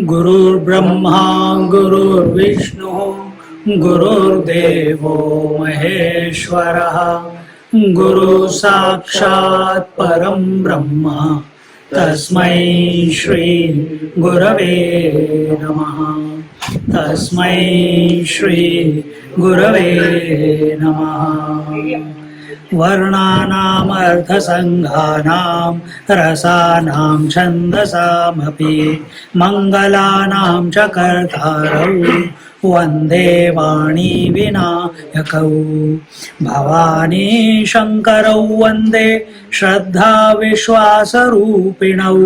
गुरुर्ब्रह्मा गुरुर्विष्णु गुरुर्देवो महेश्वरः गुरु साक्षात् परं ब्रह्म तस्मै श्री गुरवे नमः तस्मै श्री गुरवे नमः वर्णानामर्थसङ्घानां रसानां छन्दसामपि मङ्गलानां च कर्तारौ वन्दे वाणी विनायकौ भवानी शङ्करौ वन्दे श्रद्धा विश्वासरूपिणौ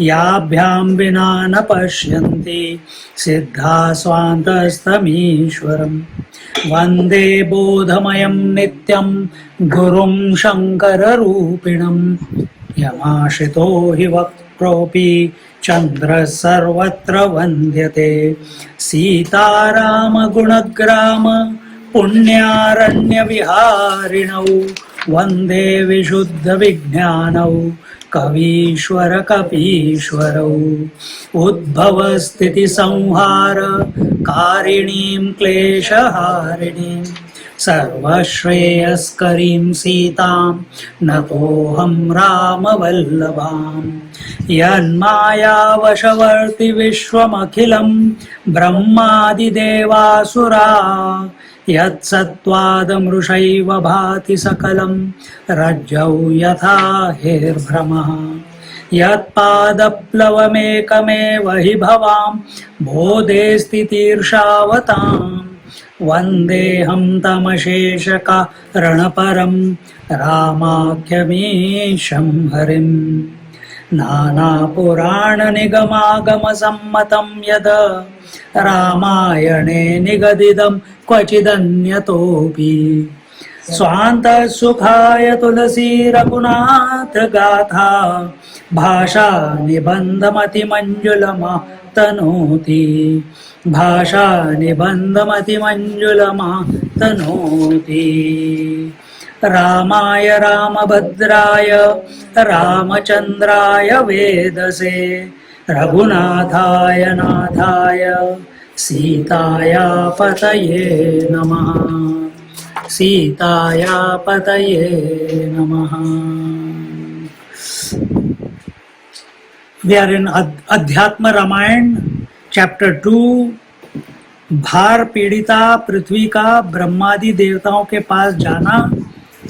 याभ्यां विना न पश्यन्ति सिद्धा स्वान्तस्तमीश्वरम् वन्दे बोधमयं नित्यं गुरुं शङ्कररूपिणं यमाश्रितो हि वक्त्रोऽपि चन्द्रः सर्वत्र वन्द्यते सीतारामगुणग्राम पुण्यारण्यविहारिणौ वन्दे विशुद्धविज्ञानौ कवीश्वर कपीश्वरौ उद्भवस्थितिसंहार कारिणीं क्लेशहारिणीं सर्वश्रेयस्करीं सीतां नतोऽहं रामवल्लभां यन्मायावशवर्ति विश्वमखिलं ब्रह्मादिदेवासुरा यत्सत्त्वादमृषैव भाति सकलं रज्जौ यथा हेर्भ्रमः यत्पादप्लवमेकमेव हि भवां बोधे स्थितिर्षावतां वन्देऽहं तमशेषकारणपरं रामाख्यमीशं हरिम् नानापुराणनिगमागमसम्मतं यद् रामायणे निगदितं क्वचिदन्यतोऽपि स्वान्तसुखाय तुलसीरघुनाथ गाथा भाषा निबन्धमतिमञ्जुलमातनोति भाषा निबन्धमतिमञ्जुलमातनोति रामाय रामभद्राय रामचन्द्राय वेदसे रघुनाथाय नाथाय सीताया पतये नमः सीताया पतये नमः. We are in Adhyatma Ramayana chapter 2. भार पीड़िता पृथ्वी का ब्रह्मादि देवताओं के पास जाना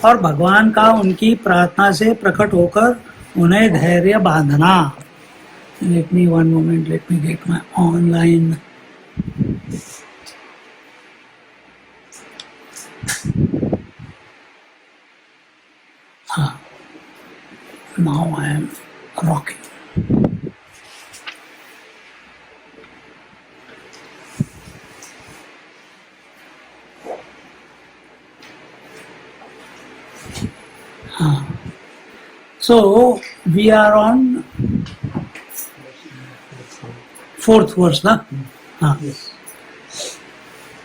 और भगवान का उनकी प्रार्थना से प्रकट होकर उन्हें धैर्य बांधना. Let me one moment, let me get my online. Now I am rocking. So we are on fourth verse, na? Yes.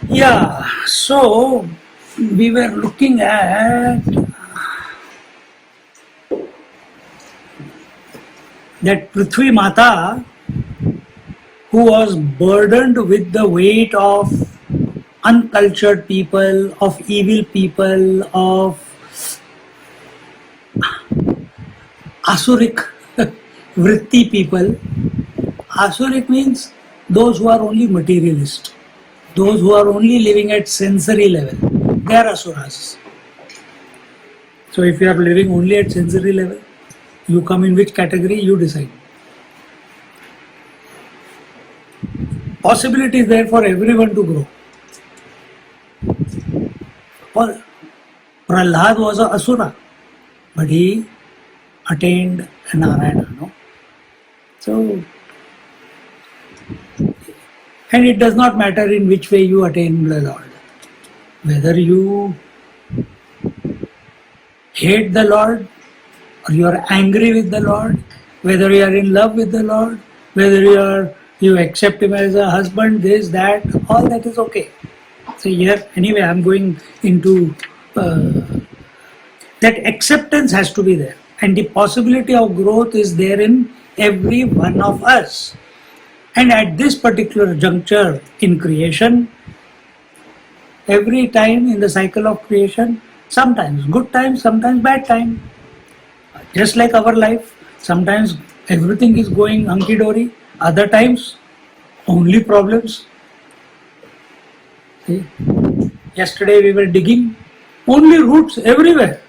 Yeah. So we were looking at that Prithvi Mata, who was burdened with the weight of uncultured people, of evil people, of Asuric vritti people. Asuric means those who are only materialist, those who are only living at sensory level. They are asuras. So if you are living only at sensory level, you come in which category, you decide. Possibility is there for everyone to grow. Prahlad was an asura, but he attained Narayana, no? So And it does not matter in which way you attain the Lord. Whether you hate the Lord, or you are angry with the Lord, whether you are in love with the Lord, whether you accept Him as a husband, this, that, all that is okay. So here, anyway, I'm going into that acceptance has to be there, and the possibility of growth is there in every one of us. And at this particular juncture in creation, every time in the cycle of creation, sometimes good time, sometimes bad time. Just like our life, sometimes everything is going hunky-dory, other times only problems. See? Yesterday we were digging, only roots everywhere.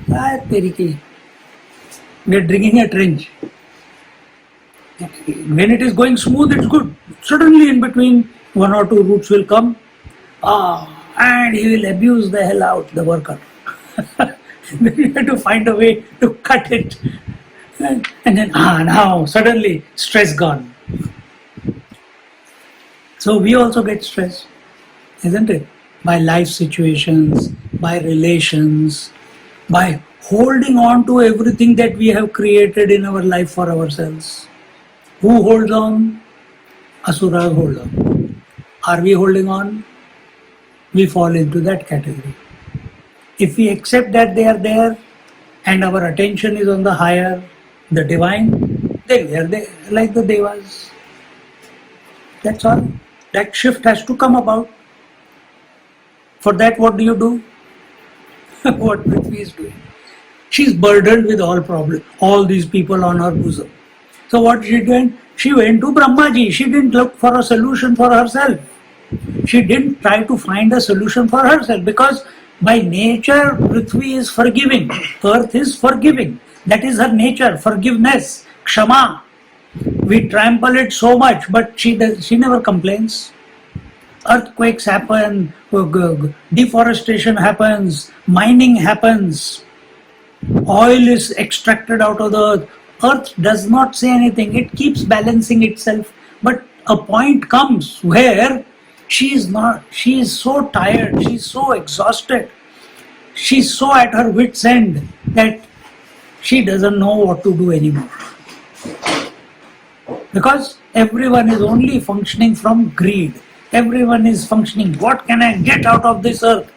We are digging a trench. When it is going smooth, it's good. Suddenly in between, one or two roots will come, and he will abuse the hell out the worker. Then you have to find a way to cut it. And then, now suddenly stress gone. So we also get stressed, isn't it? By life situations, by relations, by holding on to everything that we have created in our life for ourselves. Who holds on? Asuras hold on. Are we holding on? We fall into that category. If we accept that they are there and our attention is on the higher, the divine, then we are there, like the devas. That's all. That shift has to come about. For that, what do? What Prithvi is doing. She's burdened with all problems, all these people on her bosom. So what she did? She went to Brahmaji. She didn't look for a solution for herself. She didn't try to find a solution for herself, because by nature Prithvi is forgiving. Earth is forgiving. That is her nature, forgiveness, kshama. We trample it so much, but she never complains. Earthquakes happen, deforestation happens, mining happens, oil is extracted out of the earth. Earth does not say anything, it keeps balancing itself. But a point comes where she is so tired, she is so exhausted, she is so at her wit's end that she doesn't know what to do anymore. Because everyone is only functioning from greed. Everyone is functioning, what can I get out of this earth?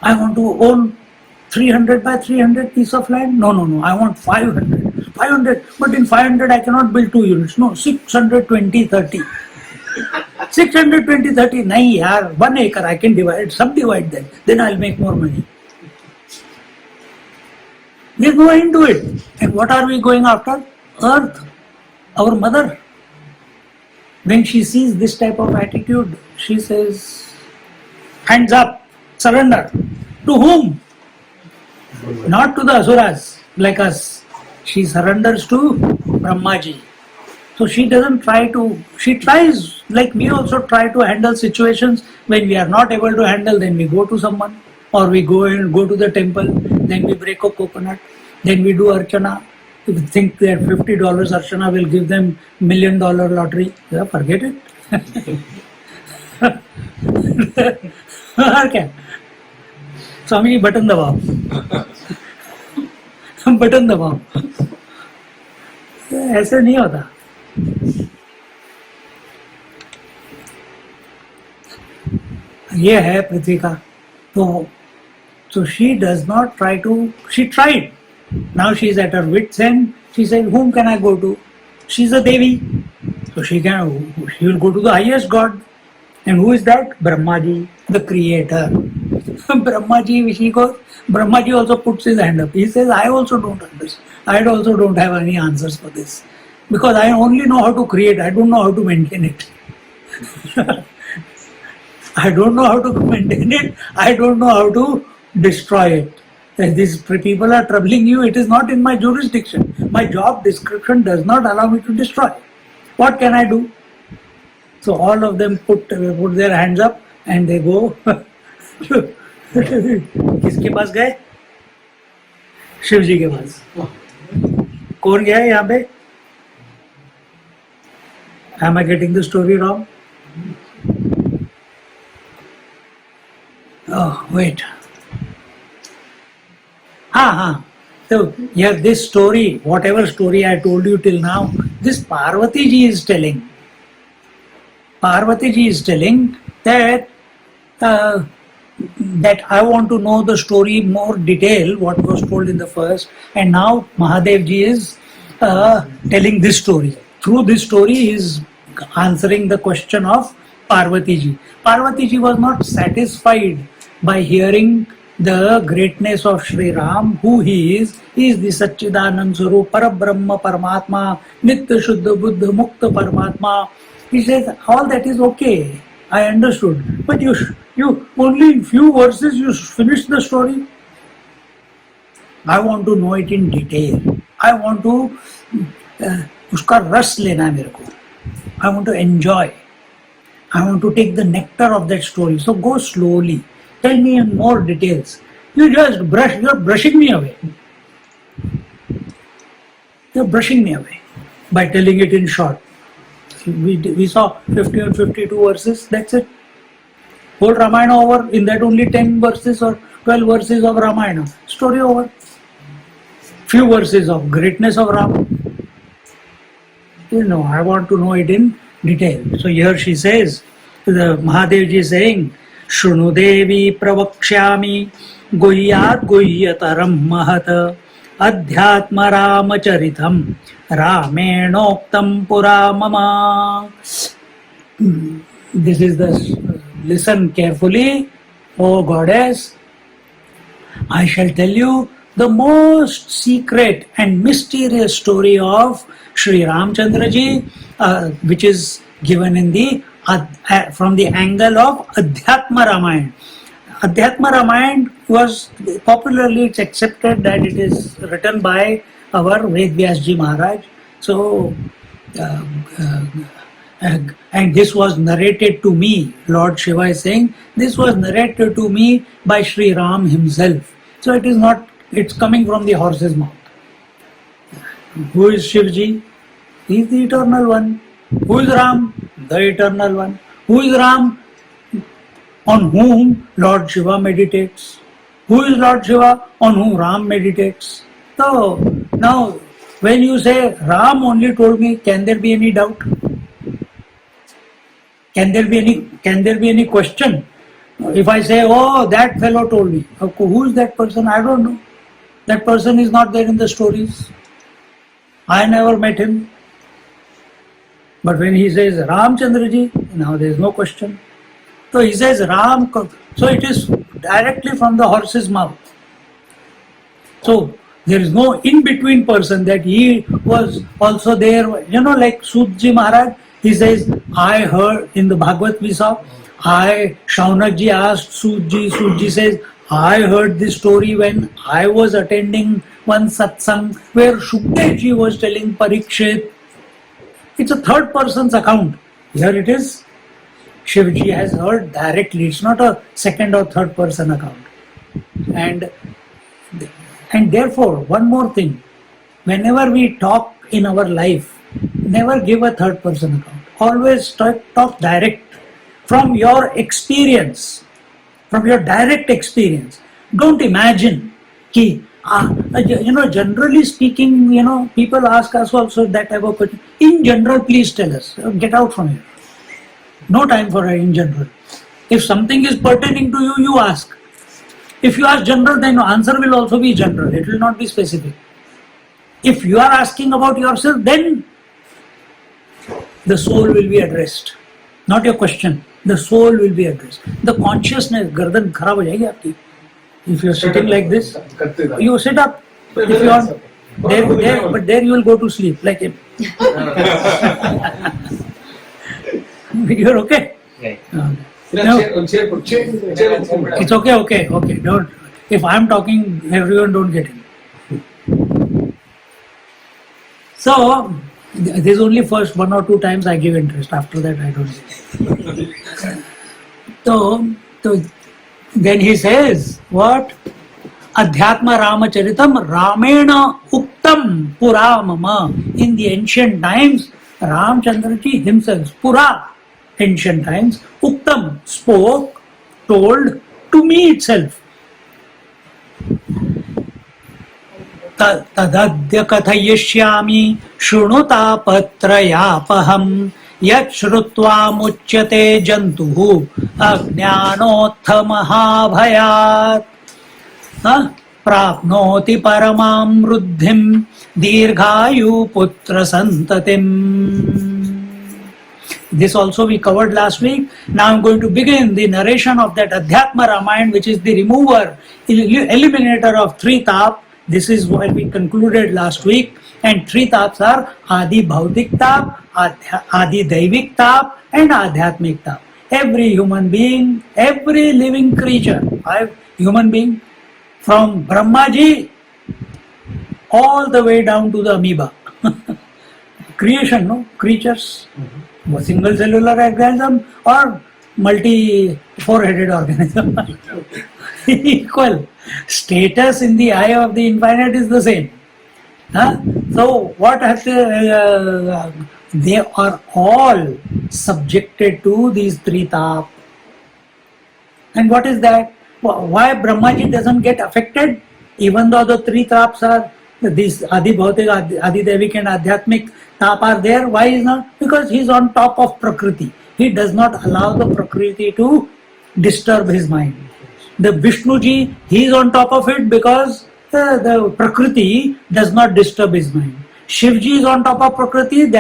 I want to own 300 by 300 piece of land? No, I want 500. 500, but in 500 I cannot build 2 units. No, 620, 30. 620, 30, nahi yaar, 1 acre I can divide, subdivide them. Then I'll make more money. We go into it. And what are we going after? Earth, our mother. When she sees this type of attitude, she says, hands up, surrender. To whom? Not to the asuras like us. She surrenders to Brahmaji. So she doesn't she tries, like we also try to handle situations. When we are not able to handle, then we go to someone, or we go to the temple, then we break a coconut, then we do archana. If you think that $50 archana will give them $1 million lottery, yeah, forget it. Okay. Swami, button dabao. Button दबाओ. ऐसे नहीं होता. ये है पृथ्वी का. So she does not try to. She tried. Now she is at her wit's end. She said, whom can I go to? She is a Devi. So she will go to the highest God. And who is that? Brahmaji, the creator. Brahmaji also puts his hand up. He says, I also don't understand. I also don't have any answers for this. Because I only know how to create. I don't know how to maintain it. I don't know how to maintain it. I don't know how to destroy it. If these people are troubling you, it is not in my jurisdiction. My job description does not allow me to destroy. What can I do? So all of them put their hands up and they go. किसके पास गए? शिव जी के पास. कौन गया है यहाँ पे? Am I getting the story wrong? Oh, wait. So here this story, whatever story I told you till now, this Parvati ji is telling. Parvati ji is telling that uh, that I want to know the story more detail, what was told in the first, and now Mahadev ji is telling this story. Through this story, he is answering the question of Parvati ji. Parvati ji was not satisfied by hearing the greatness of Sri Ram, who he is. He is the Satchidanand Swarup, Parabrahma, Paramatma, Nitya Shuddha Buddha, Mukta Paramatma. He says, all that is okay. I understood. But you only in few verses you finish the story. I want to know it in detail. I want to उसका रस लेना है मेरे को. I want to enjoy. I want to take the nectar of that story. So go slowly. Tell me in more details. You just you're brushing me away. You're brushing me away by telling it in short. We saw 50 or 52 verses, that's it. Whole Ramayana over, in that only 10 verses or 12 verses of Ramayana. Story over. Few verses of greatness of Ram. I want to know it in detail. So here she says, the Mahadev ji is saying, Shrunu Devi Pravakshami Guhyat Guhyataram Mahat Adhyatma Ramacharitam Ramenoktam Pura Mama. This is the, listen carefully, O goddess. I shall tell you the most secret and mysterious story of Sri Ramchandra ji, which is given in the from the angle of Adhyatma Ramayana. Adhyatma Ramayana was popularly, it's accepted that it is written by our Ved Vyas ji Maharaj. So, and this was narrated to me, Lord Shiva is saying, this was narrated to me by Sri Ram himself. So it is not, it's coming from the horse's mouth. Who is Shivji? He is the eternal one. Who is Ram? The eternal one. Who is Ram? On whom Lord Shiva meditates. Who is Lord Shiva? On whom Ram meditates. So, now, when you say Ram only told me, can there be any doubt? Can there be any question? If I say, oh, that fellow told me, who is that person? I don't know. That person is not there in the stories. I never met him. But when he says Ramchandra ji, now there is no question. So he says Ram, so it is directly from the horse's mouth. So there is no in-between person that he was also there. Like Sudji Maharaj, he says, I heard in the Bhagavad we saw, Shaunak ji asked Sudji says, I heard this story when I was attending one satsang where Shukdev ji was telling Parikshit. It's a third person's account. Here it is, Shivji has heard directly. It's not a second or third person account. And therefore, one more thing, whenever we talk in our life, never give a third person account. Always talk direct from your experience, from your direct experience. Don't imagine ki, generally speaking, people ask us also that type of question. In general, please tell us. Get out from here. No time for in general. If something is pertaining to you, you ask. If you ask general, then your answer will also be general. It will not be specific. If you are asking about yourself, then the soul will be addressed. Not your question. The soul will be addressed. The consciousness, gardan kharab ho jayegi aapki. If you are sitting like this, you sit up. If you want, but there you will go to sleep like him. You're okay? No. It's okay. Don't. If I'm talking, everyone don't get in. So, this is only first 1 or 2 times I give interest. After that, I don't give. So, then he says, what? Adhyatma Ramacharitam Ramena Uktam Pura Mama. In the ancient times, Ramchandraji himself, Pura, ancient times, Uktam, spoke, told, to me itself. तदद्य कथयिष्यामि शृणुता पत्रयापहं यत् श्रुत्वा मुच्यते जन्तुः अज्ञानोत्थ महाभयात् प्राप्नोति परमां वृद्धिं दीर्घायु पुत्र संततिम्. This also we covered last week. Now I am going to begin the narration of that Adhyatma Ramayana, which is the remover, eliminator of three tap. This is what we concluded last week. And three taps are Adi Bhautik tap, Adi Daivik tap, and Adhyatmik tap. Every human being, every living creature, human being, from Brahmaji all the way down to the amoeba. Creation, no? Creatures. A single cellular organism or multi four-headed organism. Equal. Status in the eye of the infinite is the same. So what has they are all subjected to these three tap. And what is that? Why Brahmaji doesn't get affected even though the three taps are these Adi Bhautik, Adi Devik and Adhyatmik tap are there? Why is not? Because he is on top of Prakriti. He does not allow the Prakriti to disturb his mind. The Vishnuji, he is on top of it because the Prakriti does not disturb his mind. Shivji is on top of Prakriti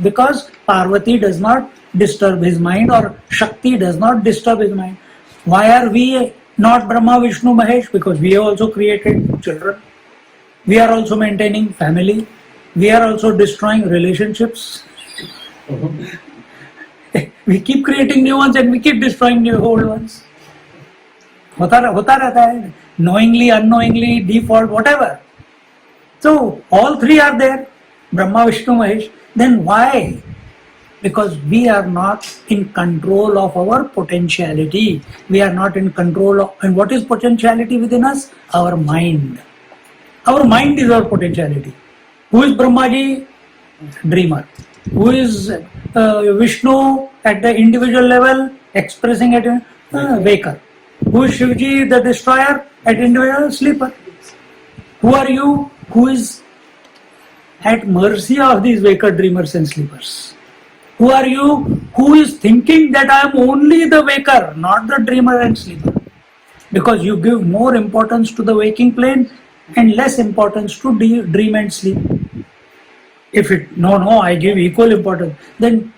because Parvati does not disturb his mind or Shakti does not disturb his mind. Why are we not Brahma, Vishnu, Mahesh? Because we have also created children. We are also maintaining family. We are also destroying relationships. We keep creating new ones and we keep destroying new old ones. होता रहता है, knowingly, unknowingly, default, whatever. So all three are there, Brahma, Vishnu, Mahesh. Then why? Because we are not in control of our potentiality. We are not in control of, and what is potentiality within us? Our mind. Our mind is our potentiality. Who is Brahmaji? Dreamer. Who is Vishnu at the individual level? Expressing at waker. Who is Shivji, the destroyer, at individual? Sleeper. Who are you? Who is at mercy of these waker, dreamers and sleepers? Who are you? Who is thinking that I am only the waker, not the dreamer and sleeper? Because you give more importance to the waking plane and less importance to dream and sleep. If I give equal importance, then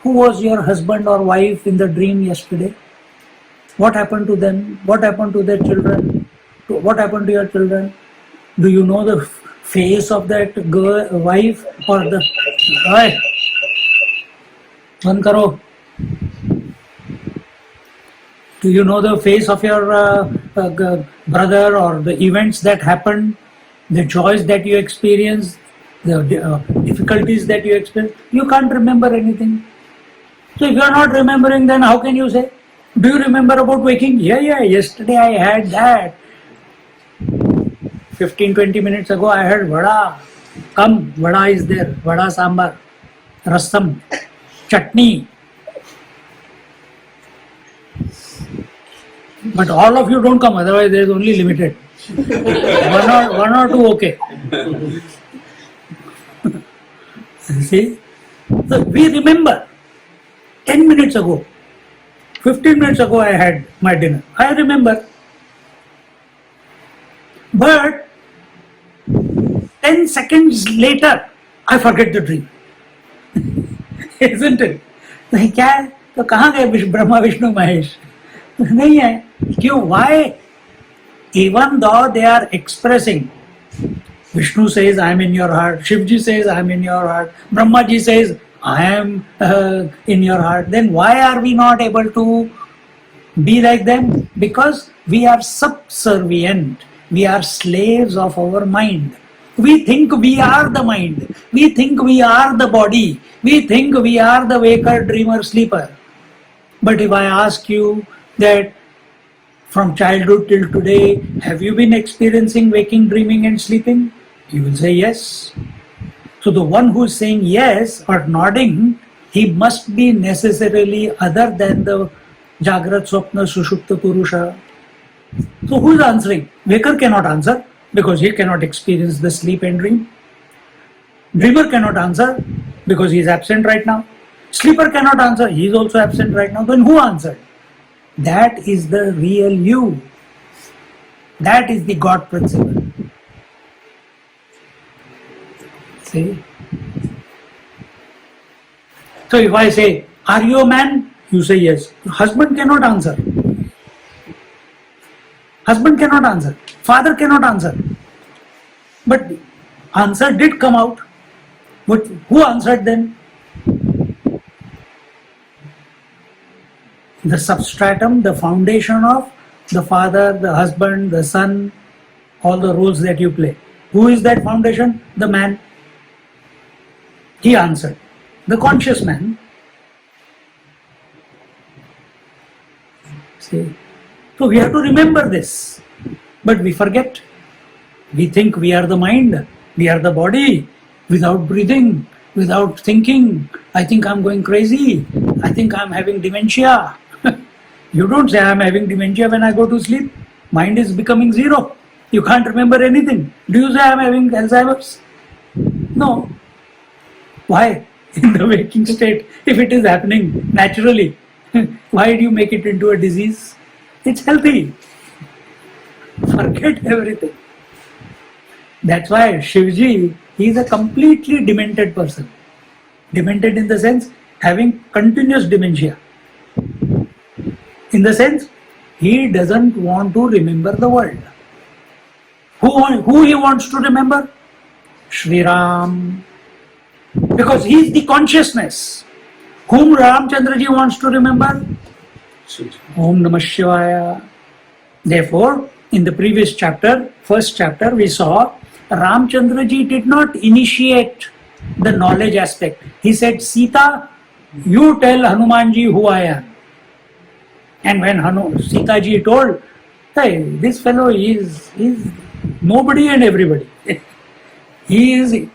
who was your husband or wife in the dream yesterday? What happened to them? What happened to their children? What happened to your children? Do you know the face of that girl, wife or the... Band karo. Do you know the face of your brother or the events that happened, the joys that you experienced, the difficulties that you experienced? You can't remember anything. So if you are not remembering, then how can you say? Do you remember about waking? Yeah, yesterday I had that. 15-20 minutes ago I had vada. Come, vada is there. Vada sambar, rasam, chutney. But all of you don't come, otherwise there is only limited. one or two, okay. See? So we remember 10 minutes ago, 15 minutes ago I had my dinner. I remember. But 10 seconds later, I forget the dream. Isn't it? तो क्या है? तो कहाँ गए ब्रह्मा विष्णु महेश? नहीं है. क्यों? Why? Even though they are expressing, Vishnu says, I am in your heart. Shivji says, I am in your heart. Brahmaji says, I am in your heart. Then why are we not able to be like them? Because we are subservient. We are slaves of our mind. We think we are the mind. We think we are the body. We think we are the waker, dreamer, sleeper. But if I ask you that from childhood till today, have you been experiencing waking, dreaming and sleeping? You will say yes. So the one who is saying yes or nodding, he must be necessarily other than the Jagrat, Swapna, Sushupta, Purusha. So who is answering? Waker cannot answer because he cannot experience the sleep and dream. Dreamer cannot answer because he is absent right now. Sleeper cannot answer, he is also absent right now. Then who answered? That is the real you. That is the God principle. See? So if I say, are you a man? You say yes. Husband cannot answer. Husband cannot answer. Father cannot answer. But answer did come out. But who answered then? The substratum, the foundation of the father, the husband, the son, all the roles that you play. Who is that foundation? The man. He answered. The conscious man. See? So we have to remember this. But we forget. We think we are the mind, we are the body, without breathing, without thinking. I think I'm going crazy. I think I'm having dementia. You don't say I'm having dementia when I go to sleep. Mind is becoming zero. You can't remember anything. Do you say I'm having Alzheimer's? No. Why? In the waking state, if it is happening naturally, why do you make it into a disease? It's healthy. Forget everything. That's why Shivji, he is a completely demented person. Demented in the sense having continuous dementia. In the sense, he doesn't want to remember the world. Who he wants to remember? Shri Ram. Because he is the consciousness. Whom Ramchandraji wants to remember? Om Namah Shivaya. Therefore, in the previous chapter, first chapter, we saw Ramchandraji did not initiate the knowledge aspect. He said, Sita, you tell Hanumanji who I am. And when Sita ji told, hey, this fellow is nobody and everybody. He is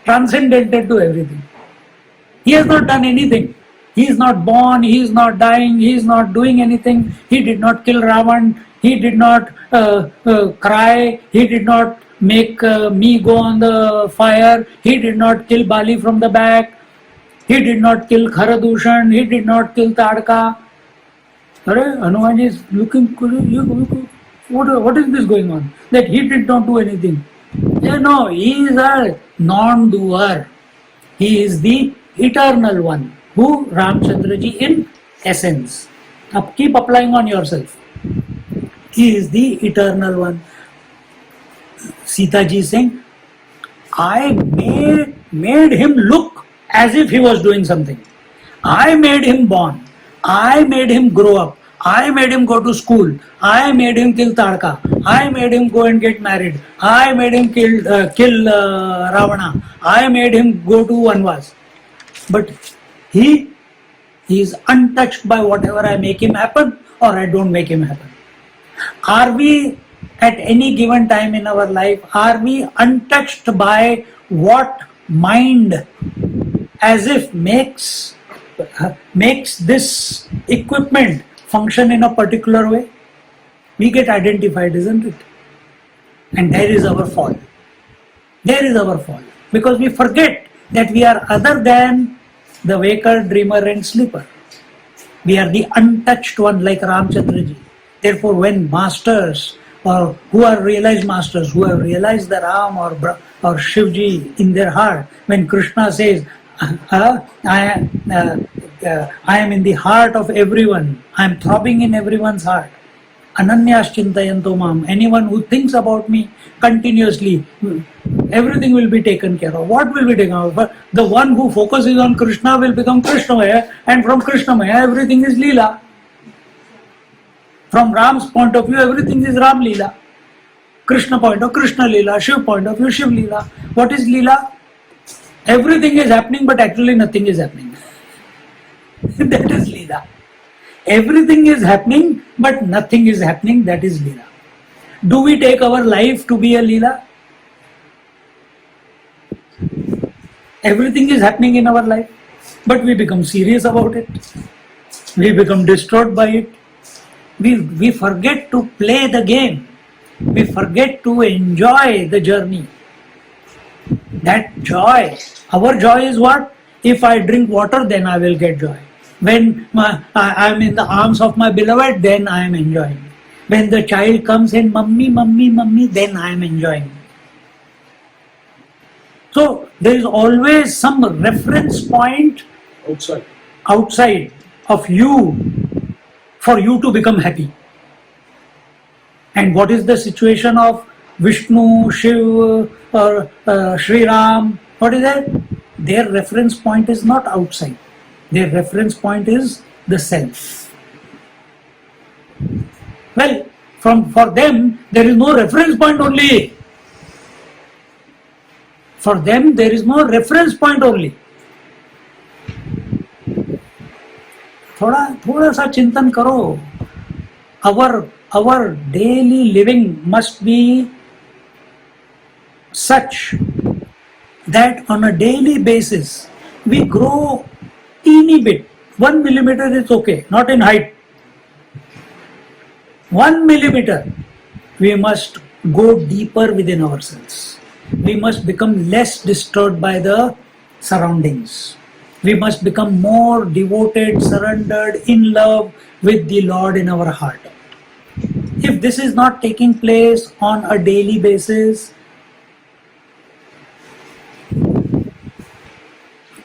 transcendental to everything. He has not done anything. He is not born, he is not dying, he is not doing anything. He did not kill Ravan, he did not cry, he did not make me go on the fire, he did not kill Bali from the back, he did not kill Kharadushan, he did not kill Tadka. Hanumanji is looking, what is this going on? That he did not do anything. No, he is a non-doer. He is the eternal one. Who? Ramchandraji in essence. Keep applying on yourself. He is the eternal one. Sita ji is saying, I made him look as if he was doing something. I made him born. I made him grow up. I made him go to school. I made him kill Tadka. I made him go and get married. I made him kill Ravana. I made him go to Vanvas. But he is untouched by whatever I make him happen or I don't make him happen. Are we at any given time in our life, are we untouched by what mind as if makes this equipment function in a particular way? We get identified, isn't it? And there is our fall. There is our fall. Because we forget that we are other than the waker, dreamer and sleeper. We are the untouched one like Ramchandraji. Therefore, when masters or who are realized masters, who have realized the Ram or Shivji in their heart, when Krishna says, I am in the heart of everyone, I am throbbing in everyone's heart. Ananyas chintayanto mam. Anyone who thinks about me continuously, everything will be taken care of. What will be taken care of? The one who focuses on Krishna will become Krishnamaya, and from Krishnamaya everything is Leela. From Ram's point of view, everything is Ram Leela. Krishna point of Krishna Leela, Shiv point of view, Shiv Leela. What is Leela? Everything is happening, but actually nothing is happening. That is Leela. Everything is happening, but nothing is happening. That is Leela. Do we take our life to be a Leela? Everything is happening in our life, but we become serious about it. We become distraught by it. We forget to play the game. We forget to enjoy the journey. That joy, our joy is what? If I drink water, then I will get joy. When I am in the arms of my beloved, then I am enjoying. When the child comes in, mummy, mummy, mummy, then I am enjoying. So there is always some reference point outside of you for you to become happy. And what is the situation of Vishnu, Shiv, or Sri Ram? What is that? Their reference point is not outside. Their reference point is the self. Well, for them, there is no reference point only. For them, there is no reference point only. थोड़ा सा चिंतन करो. Our daily living must be such that on a daily basis we grow teeny bit. 1 millimeter is okay, not in height. 1 millimeter. We must go deeper within ourselves. We must become less disturbed by the surroundings. We must become more devoted, surrendered, in love with the Lord in our heart. If this is not taking place on a daily basis,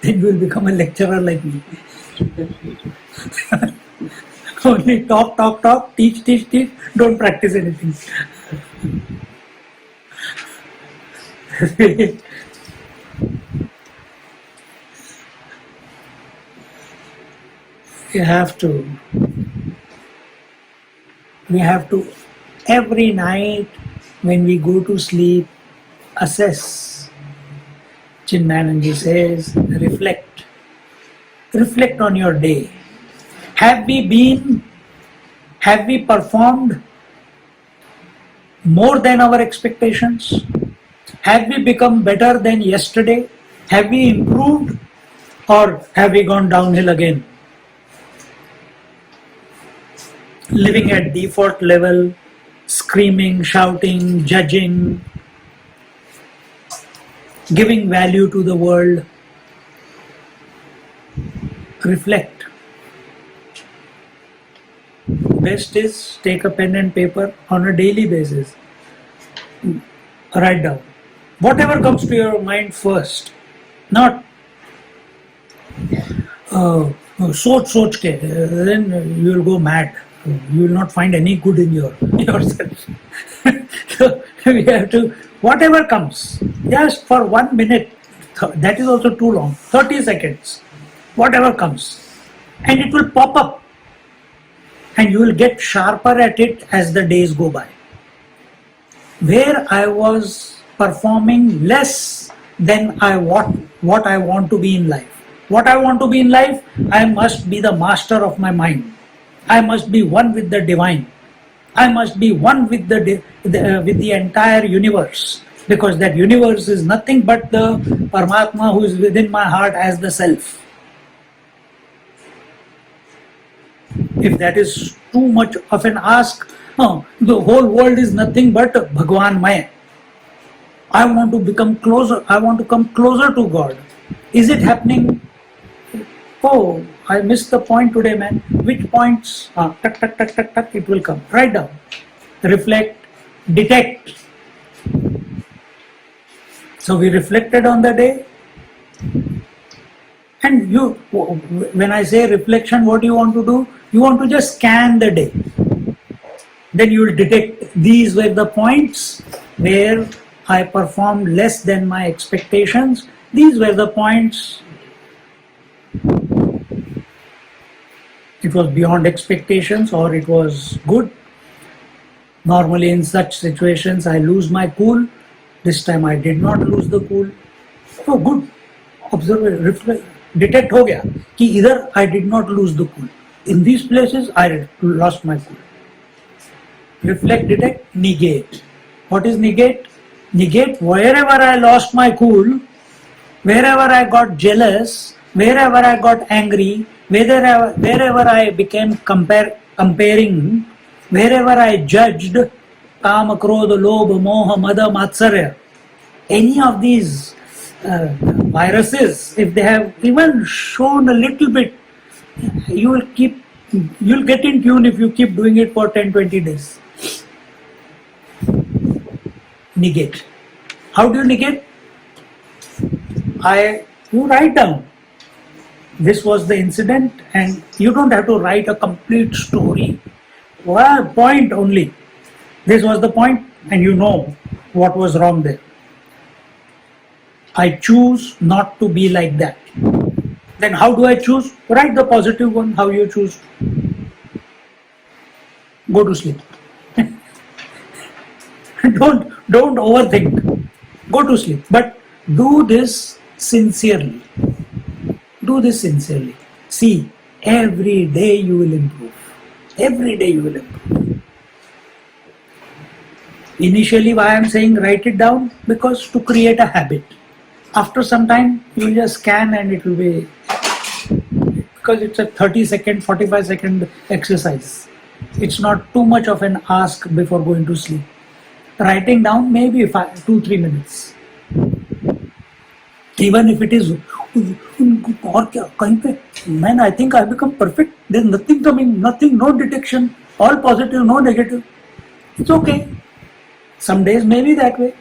then you will become a lecturer like me. Only talk, teach, don't practice anything. We have to every night when we go to sleep assess. Chinmayananji says, reflect on your day. Have we performed more than our expectations? Have we become better than yesterday? Have we improved, or have we gone downhill again? Living at default level, screaming, shouting, judging, giving value to the world. Reflect. Best is take a pen and paper on a daily basis. Write down whatever comes to your mind first, not soch ke, then you will go mad. You will not find any good in yourself. So we have to, whatever comes, just for 1 minute, that is also too long, 30 seconds, whatever comes, and it will pop up, and you will get sharper at it as the days go by. Where I was performing less than what I want to be in life. What I want to be in life, I must be the master of my mind. I must be one with the divine. I must be one with the entire universe, because that universe is nothing but the Paramatma who is within my heart as the self. If that is too much of an ask, the whole world is nothing but Bhagwan Maya. I want to become closer. I want to come closer to God. Is it happening? Oh, I missed the point today, man. Which points? Tuck, it will come. Write down. Reflect. Detect. So we reflected on the day. And when I say reflection, what do you want to do? You want to just scan the day. Then you will detect these were the points where I performed less than my expectations. These were the points it was beyond expectations, or it was good. Normally in such situations I lose my cool. This time I did not lose the cool. Oh, good. Observe, reflect, detect हो गया कि इधर I did not lose the cool. In these places I lost my cool. Reflect, detect, negate. What is negate? Negate wherever I lost my cool, wherever I got jealous, wherever I got angry, wherever I became comparing, wherever I judged Kama, Krodha, Lobha, Moha, Mada, Matsarya, any of these viruses, if they have even shown a little bit, you'll get in tune if you keep doing it for 10-20 days. Negate. How do you negate? You write down. This was the incident, and you don't have to write a complete story. One point only. This was the point, and you know what was wrong there. I choose not to be like that. Then how do I choose? Write the positive one, how you choose. Go to sleep. Don't overthink. Go to sleep. But do this sincerely. Do this sincerely. See, every day you will improve. Every day you will improve. Initially, why I am saying write it down? Because to create a habit. After some time, you will just scan and it will be, because it's a 30-second, 45-second exercise. It's not too much of an ask before going to sleep. Writing down maybe 2-3 minutes. Even if it is, man, I think I become perfect. There's nothing coming, nothing, no detection, all positive, no negative. It's okay. Some days may be that way.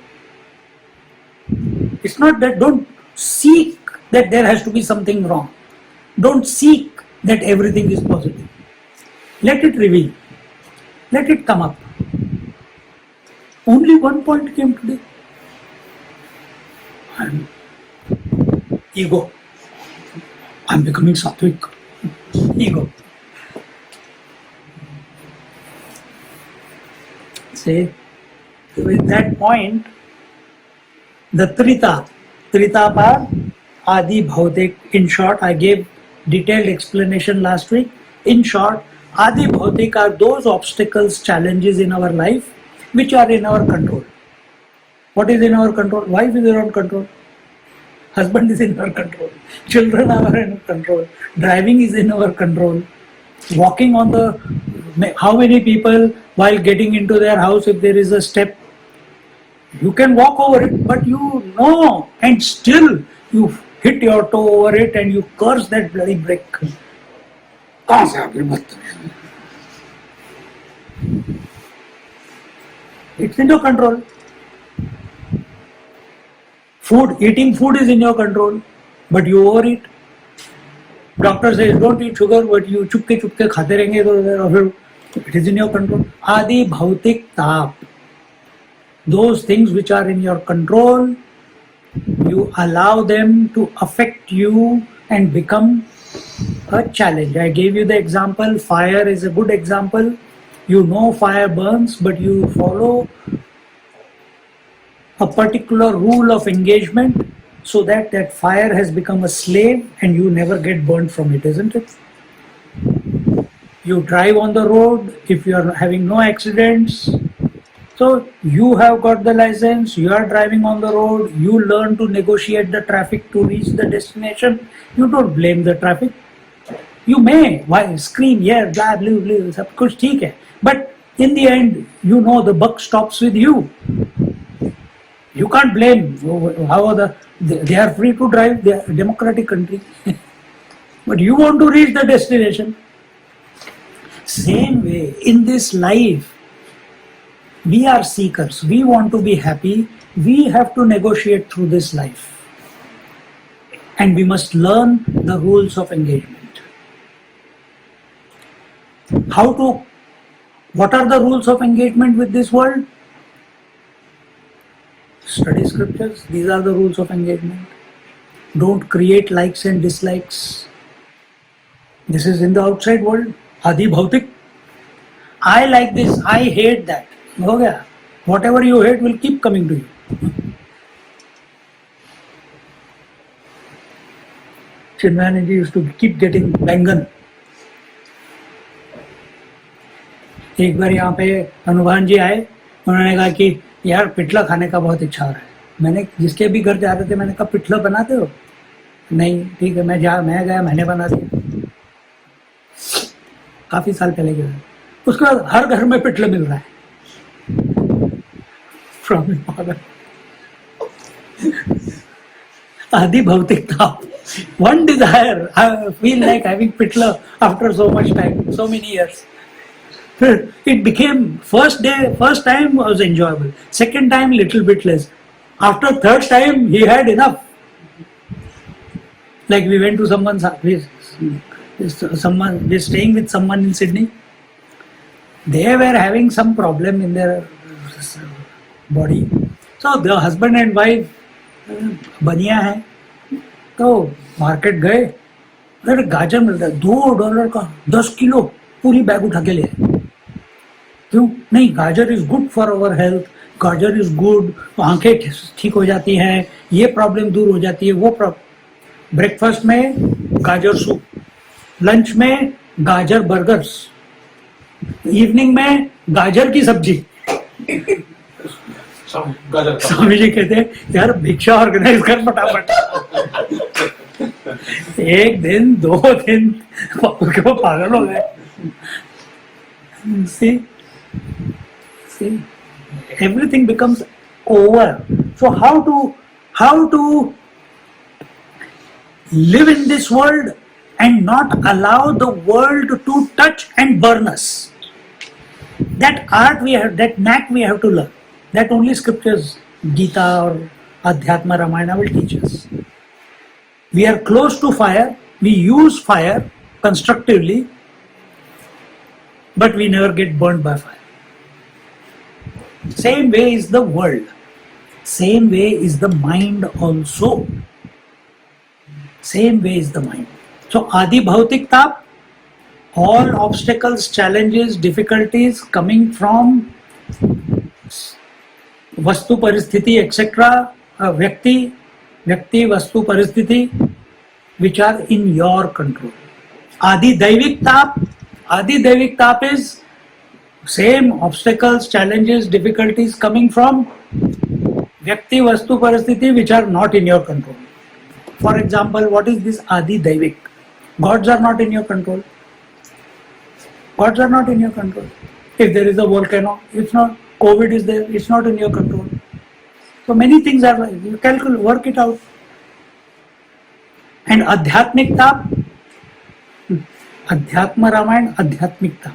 It's not that, don't seek that there has to be something wrong. Don't seek that everything is positive. Let it reveal. Let it come up. Only one point came today. And ego. I'm becoming sattvic. Ego. Say, with that point, the Trita par Adi Bhautik. In short, I gave detailed explanation last week. In short, Adi Bhautik are those obstacles, challenges in our life which are in our control. What is in our control? Wife is in our control. Husband is in our control. Children are in our control. Driving is in our control. Walking on how many people while getting into their house, if there is a step, you can walk over it, but you know, and still you hit your toe over it and you curse that bloody brick. It's in your control. Eating food is in your control, but you overeat. Doctor says don't eat sugar, but you chupke khate rahenge, it is in your control. Adi bhautik taap. Those things which are in your control, you allow them to affect you and become a challenge. I gave you the example, fire is a good example. You know fire burns, but you follow a particular rule of engagement so that that fire has become a slave and you never get burned from it, isn't it? You drive on the road if you are having no accidents. So you have got the license, you are driving on the road, you learn to negotiate the traffic to reach the destination. You don't blame the traffic. You may scream, yeah, blah, blah, blah, sab kuch theek hai. But in the end, you know the buck stops with you. You can't blame. They are free to drive, they are a democratic country. But you want to reach the destination. Same way, in this life, we are seekers. We want to be happy. We have to negotiate through this life. And we must learn the rules of engagement. What are the rules of engagement with this world? Study scriptures. These are the rules of engagement. Don't create likes and dislikes. This is in the outside world. Adi bhautik. I like this. I hate that. हो गया. Whatever you hate will keep coming to you. Chinmayanji used to keep getting बैंगन. एक बार यहाँ पे हनुमान जी आए, उन्होंने कहा कि यार पिठला खाने का बहुत इच्छा हो रहा है. मैंने जिसके भी घर जा रहे थे मैंने कहा पिठला बनाते हो? नहीं. ठीक है, मैं गया, मैंने बना दिया. काफी साल पहले गया। उसके बाद हर घर में पिटले मिल रहा है फ्रॉम हिज फादर। आदि भौतिकता, one desire, I feel like having pitla after so much time, so many years. It became, first time was enjoyable, second time little bit less, after third time he had enough. Like we went to someone's house, we're staying with someone in Sydney. They were having some problem in their body, so the husband and wife बनिया है, तो market गए, अरे गाजर मिलता है $2 का 10 kilo, पूरी बैग उठा के ले आए। क्यों नहीं? गाजर is good for our health, गाजर इज गुड, आंखें ठीक हो जाती हैं, ये प्रॉब्लम दूर हो जाती है, वो प्रॉब्लम। ब्रेकफास्ट में गाजर सूप, लंच में गाजर बर्गर्स, इवनिंग में गाजर की सब्जी। स्वामी जी कहते हैं यार भिक्षा ऑर्गेनाइज कर फटाफट। एक दिन 2 दिन उसके वो पागल हो गए। See, everything becomes over. So how to live in this world and not allow the world to touch and burn us? That art we have, that knack we have to learn. That only scriptures, Gita or Adhyatma Ramayana will teach us. We are close to fire, we use fire constructively, but we never get burned by fire. Same way is the world. Same way is the mind also. Same way is the mind. So Adi Bhautikta, all obstacles, challenges, difficulties coming from वस्तु परिस्थिति etcetera, व्यक्ति वस्तु परिस्थिति, which are in your control. Adi Daivik Tap is same obstacles, challenges, difficulties coming from व्यक्ति वस्तु परिस्थिति which are not in your control. For example, what is this Adi Daivik? Gods are not in your control. Gods are not in your control. If there is a volcano, it's not. COVID is there, it's not in your control. So many things are, you calculate, work it out. And Adhyatmikta, Adhyatma Ramayana, Adhyatmikta.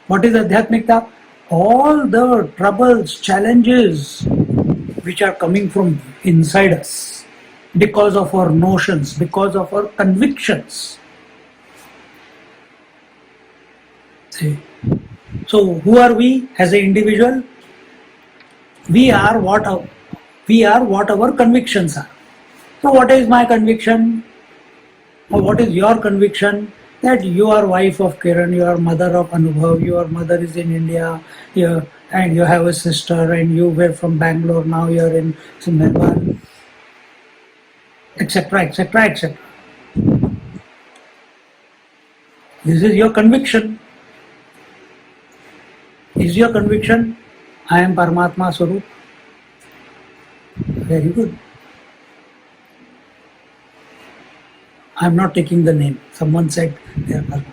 What is Adhyatmikta? All the troubles, challenges which are coming from inside us because of our notions, because of our convictions. See? So who are we as an individual? We are what our convictions are. So what is my conviction? Or what is your conviction? That you are wife of Kiran, you are mother of Anubhav, your mother is in India, and you have a sister, and you were from Bangalore, now you are in Melbourne, etc., etc., etc. This is your conviction. Is your conviction, I am Paramatma Swarup? Very good. I am not taking the name. Someone said they are Paramatma.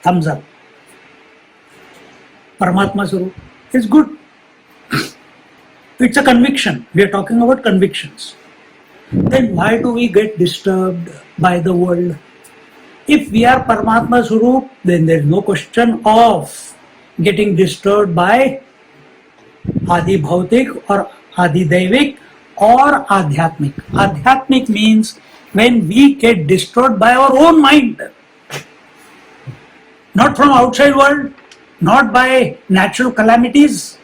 Thumbs up. Paramatma Swarup is good. It's a conviction. We are talking about convictions. Then why do we get disturbed by the world? If we are Paramatma Swarup, then there is no question of getting disturbed by Adi Bhautik or Adi Daivik or Adhyatmik. Adhyatmik means when we get disturbed by our own mind, not from outside world, not by natural calamities,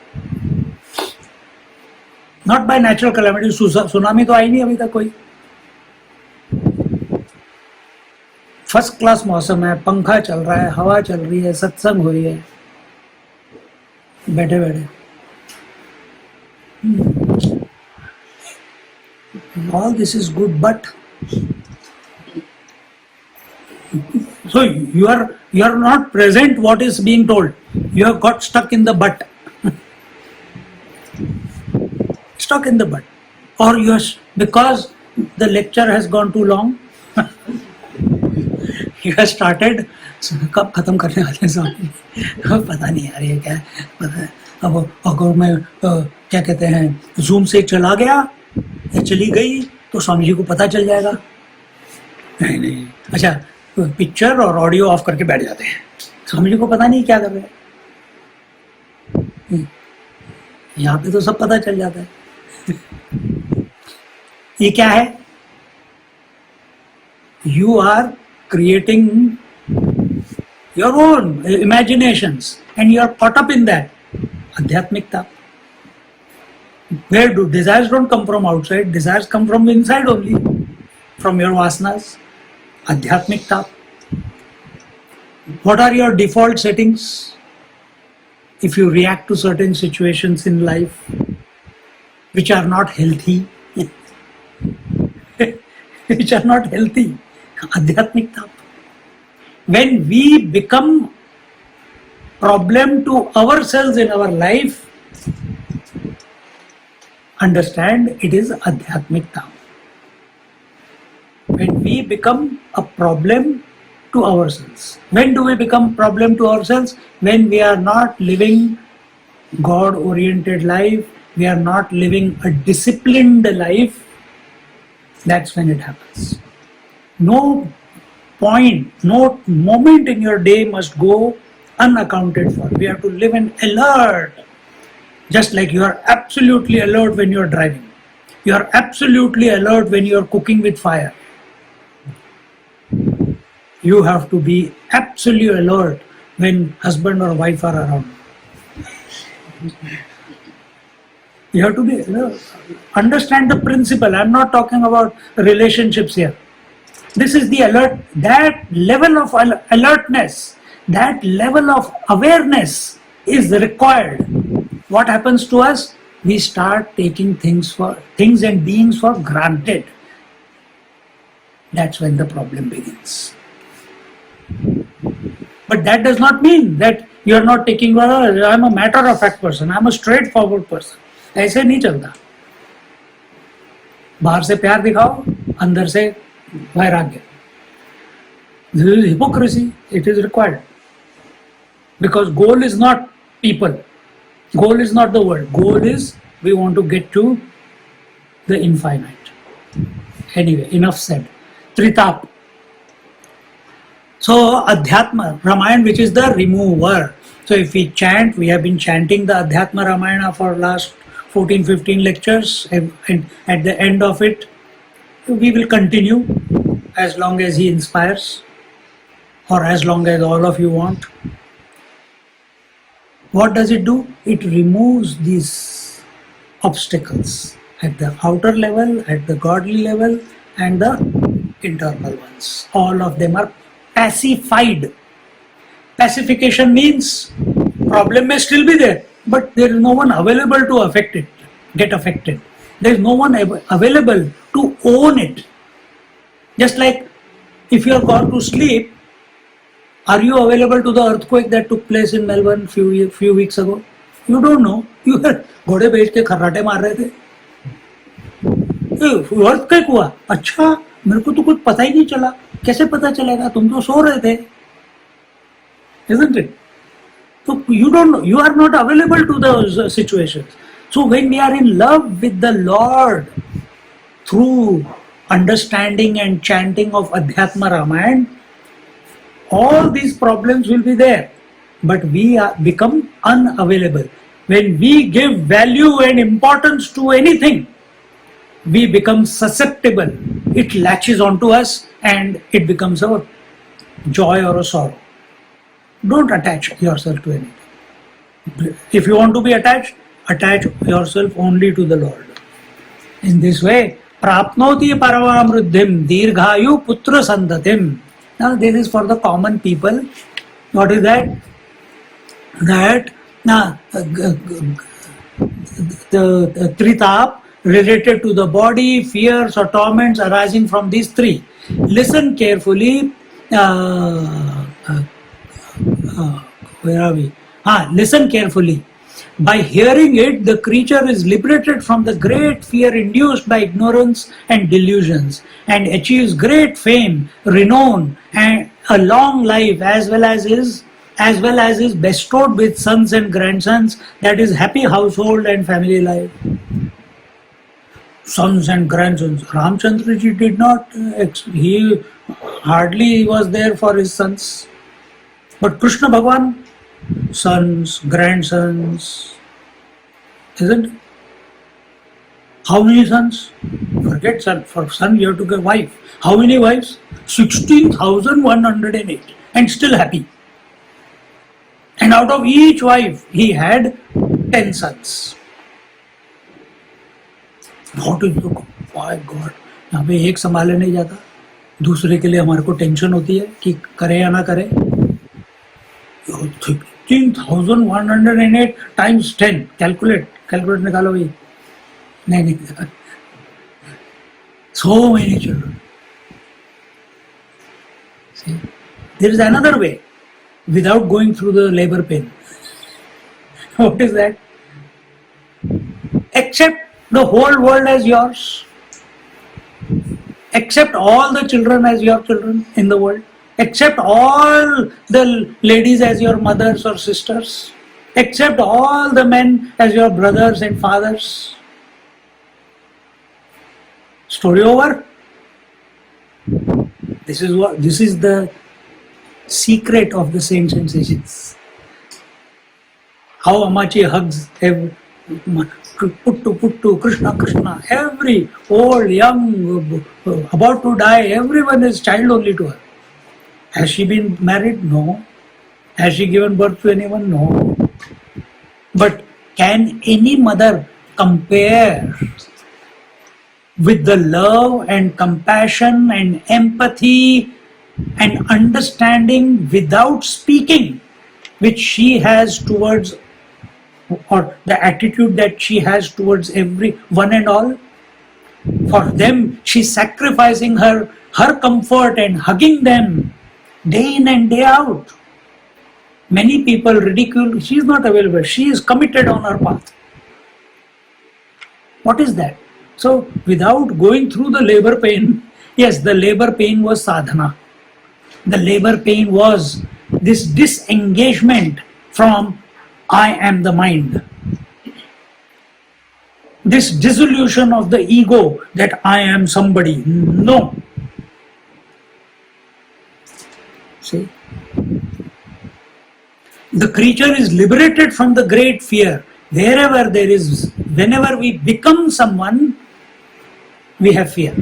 not by natural calamities. Tsunami तो आई नहीं अभी तक कोई. First class मौसम है, पंखा चल रहा है, हवा चल रही है, सत्संग हो रही है, बैठे बैठे. All this is good, but so you are not present what is being told. You have got stuck in the but. Stuck in the but. Or you are, because the lecture has gone too long, You have started. कब खत्म करने वाले हैं स्वामी? पता नहीं यार ये क्या है, पता है अब अगर मैं क्या कहते हैं जूम से चला गया या चली गई तो स्वामी जी को पता चल जाएगा। नहीं नहीं, अच्छा पिक्चर और ऑडियो ऑफ करके बैठ जाते हैं, स्वामी जी को पता नहीं क्या कर रहे हैं। यहाँ पे तो सब पता चल जाता है। ये क्या है? You are creating your own imaginations and you are caught up in that. Adhyatmikta. Where do desires don't come from outside, desires come from inside only, from your vasanas. Adhyatmikta. What are your default settings? If you react to certain situations in life which are not healthy, which are not healthy. Adhyatmikta. When we become problem to ourselves in our life, understand it is Adhyatmikta. When we become a problem to ourselves. When do we become problem to ourselves? When we are not living God-oriented life, we are not living a disciplined life, that's when it happens. No point, no moment in your day must go unaccounted for. We have to live in alert. Just like you are absolutely alert when you are driving. You are absolutely alert when you are cooking with fire. You have to be absolutely alert when husband or wife are around. You have to be understand the principle. I'm not talking about relationships here. This is the alert, that level of alertness, that level of awareness is required. What happens to us? We start taking things and beings for granted. That's when the problem begins. But that does not mean that you are not taking, I'm a matter of fact person, I'm a straightforward person. ऐसे नहीं चलता। बाहर से प्यार दिखाओ, अंदर से वैराग्य। This is hypocrisy. It is required. Because goal is not people. Goal is not the world. Goal is we want to get to the infinite. Anyway, enough said. Tritap. So, Adhyatma Ramayana, which is the remover. So, if we chant, we have been chanting the Adhyatma Ramayana for last 14-15 lectures, and at the end of it, we will continue as long as he inspires, or as long as all of you want. What does it do? It removes these obstacles at the outer level, at the godly level, and the internal ones. All of them are pacified. Pacification means problem may still be there, but there is no one available to affect it, get affected. There is no one available to own it. Just like if you are gone to sleep, are you available to the earthquake that took place in Melbourne few weeks ago? You don't know. You are घोड़े बेच के खर्राटे मार रहे थे। earthquake हुआ, अच्छा मेरे को तो कुछ पता ही नहीं चला। कैसे पता चलेगा? तुम तो सो रहे थे, isn't it? So you don't know, you are not available to those situations. So when we are in love with the Lord through understanding and chanting of Adhyatma Ramayana, all these problems will be there, but we become unavailable. When we give value and importance to anything, we become susceptible. It latches onto us and it becomes a joy or a sorrow. Don't attach yourself to anything. If you want to be attached, attach yourself only to the Lord. In this way, prapnoti paramamruddhim dirghayu putra santatim. Now this is for the common people. What is that? That the tritap related to the body, fears or torments arising from these three. Listen carefully. Where are we? Listen carefully. By hearing it, the creature is liberated from the great fear induced by ignorance and delusions, and achieves great fame, renown, and a long life as well as is bestowed with sons and grandsons, that is happy household and family life. Sons and grandsons. Ramchandra ji did not, he hardly was there for his sons. But Krishna Bhagavan, sons, grandsons, isn't it? How many sons? Forget son. For son, you have to get wife. How many wives? 16,108. And still happy. And out of each wife, he had 10 sons. What is the, my God, यहाँ पे एक संभाले नहीं जाता, दूसरे के लिए हमारे को टेंशन होती है कि करे या ना करे. 16,108 times 10, कैलकुलेट निकालो भाई. नहीं, so many children. See, there is another way without going through the labor pain. What is that? Accept the whole world as yours. Accept all the children as your children in the world. Accept all the ladies as your mothers or sisters. Accept all the men as your brothers and fathers. Story over. This is the secret of the saints and sages. How Amachi hugs Puttu, Krishna, Krishna, every old, young, about to die, everyone is child only to her. Has she been married? No. Has she given birth to anyone? No. But can any mother compare with the love and compassion and empathy and understanding without speaking which she has towards, or the attitude that she has towards every one and all? For them, she's sacrificing her comfort and hugging them day in and day out. Many people ridicule, she is not available, she is committed on her path. What is that? So, without going through the labor pain, yes, the labor pain was sadhana. The labor pain was this disengagement from I am the mind. This dissolution of the ego that I am somebody. No. See? The creature is liberated from the great fear. Wherever there is, whenever we become someone, we have fear.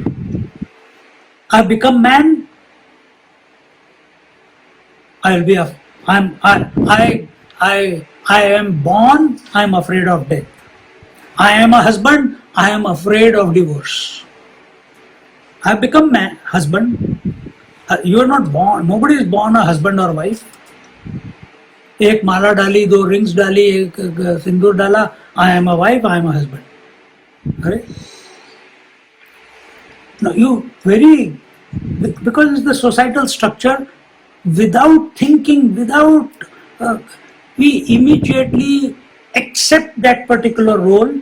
I become man, I am born, I am afraid of death. I am a husband, I am afraid of divorce. I have become man, husband. You are not born, nobody is born a husband or wife. एक माला डाली, दो rings डाली, एक सिंदूर डाला, I am a wife, I am a husband. Right? Now because it's the societal structure, without thinking, we immediately accept that particular role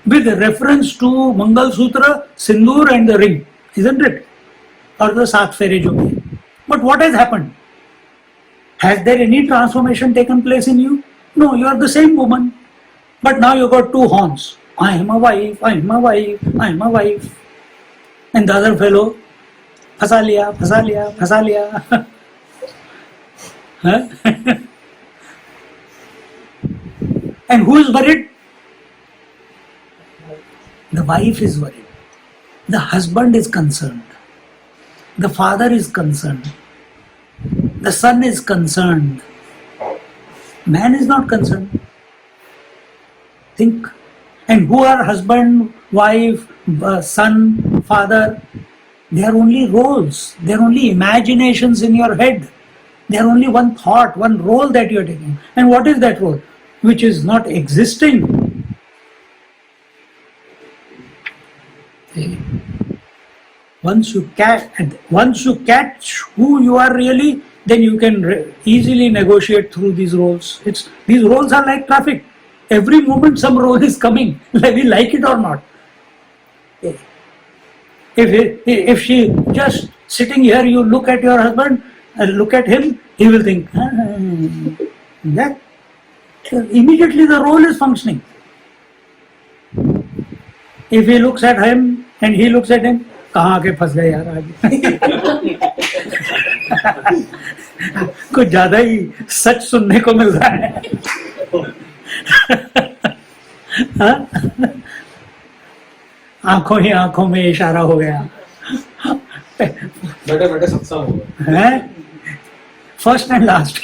with reference to Mangal Sutra, Sindoor and the ring, isn't it? Or the Saat Fere jo bhi. But what has happened? Has there any transformation taken place in you? No, you are the same woman. But now you got two horns. I am a wife, I am a wife, I am a wife. And the other fellow, phasa liya, phasa liya, phasa liya. Huh? And who is worried? The wife is worried. The husband is concerned. The father is concerned. The son is concerned. Man is not concerned. Think. And who are husband, wife, son, father? They are only roles. They are only imaginations in your head. They are only one thought, one role that you are taking. And what is that role? Which is not existing. Once you catch who you are really, then you can easily negotiate through these roles. These roles are like traffic. Every moment some role is coming, whether we like it or not. If she just Sitting here, you look at your husband, look at him, he will think, that immediately the role is functioning. If he looks at him and he looks at him, कहाँ आके फंस गए यार आज. कुछ ज्यादा ही सच सुनने को मिल रहा है. आंखों ही आंखों में इशारा हो गया. बेटे बेटे सत्संग हो गया. First and last.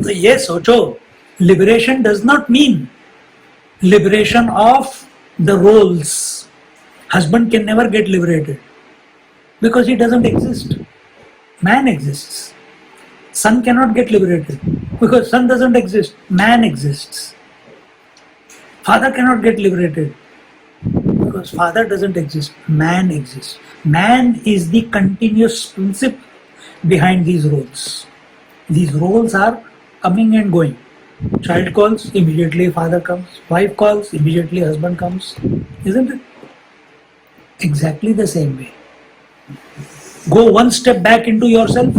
तो ये सोचो, liberation does not mean liberation of the roles. Husband can never get liberated because he doesn't exist. Man exists. Son cannot get liberated because son doesn't exist. Man exists. Father cannot get liberated because father doesn't exist. Man exists. Man is the continuous principle behind these roles. These roles are coming and going. Child calls, immediately father comes. Wife calls, immediately husband comes. Isn't it? Exactly the same way. Go one step back into yourself.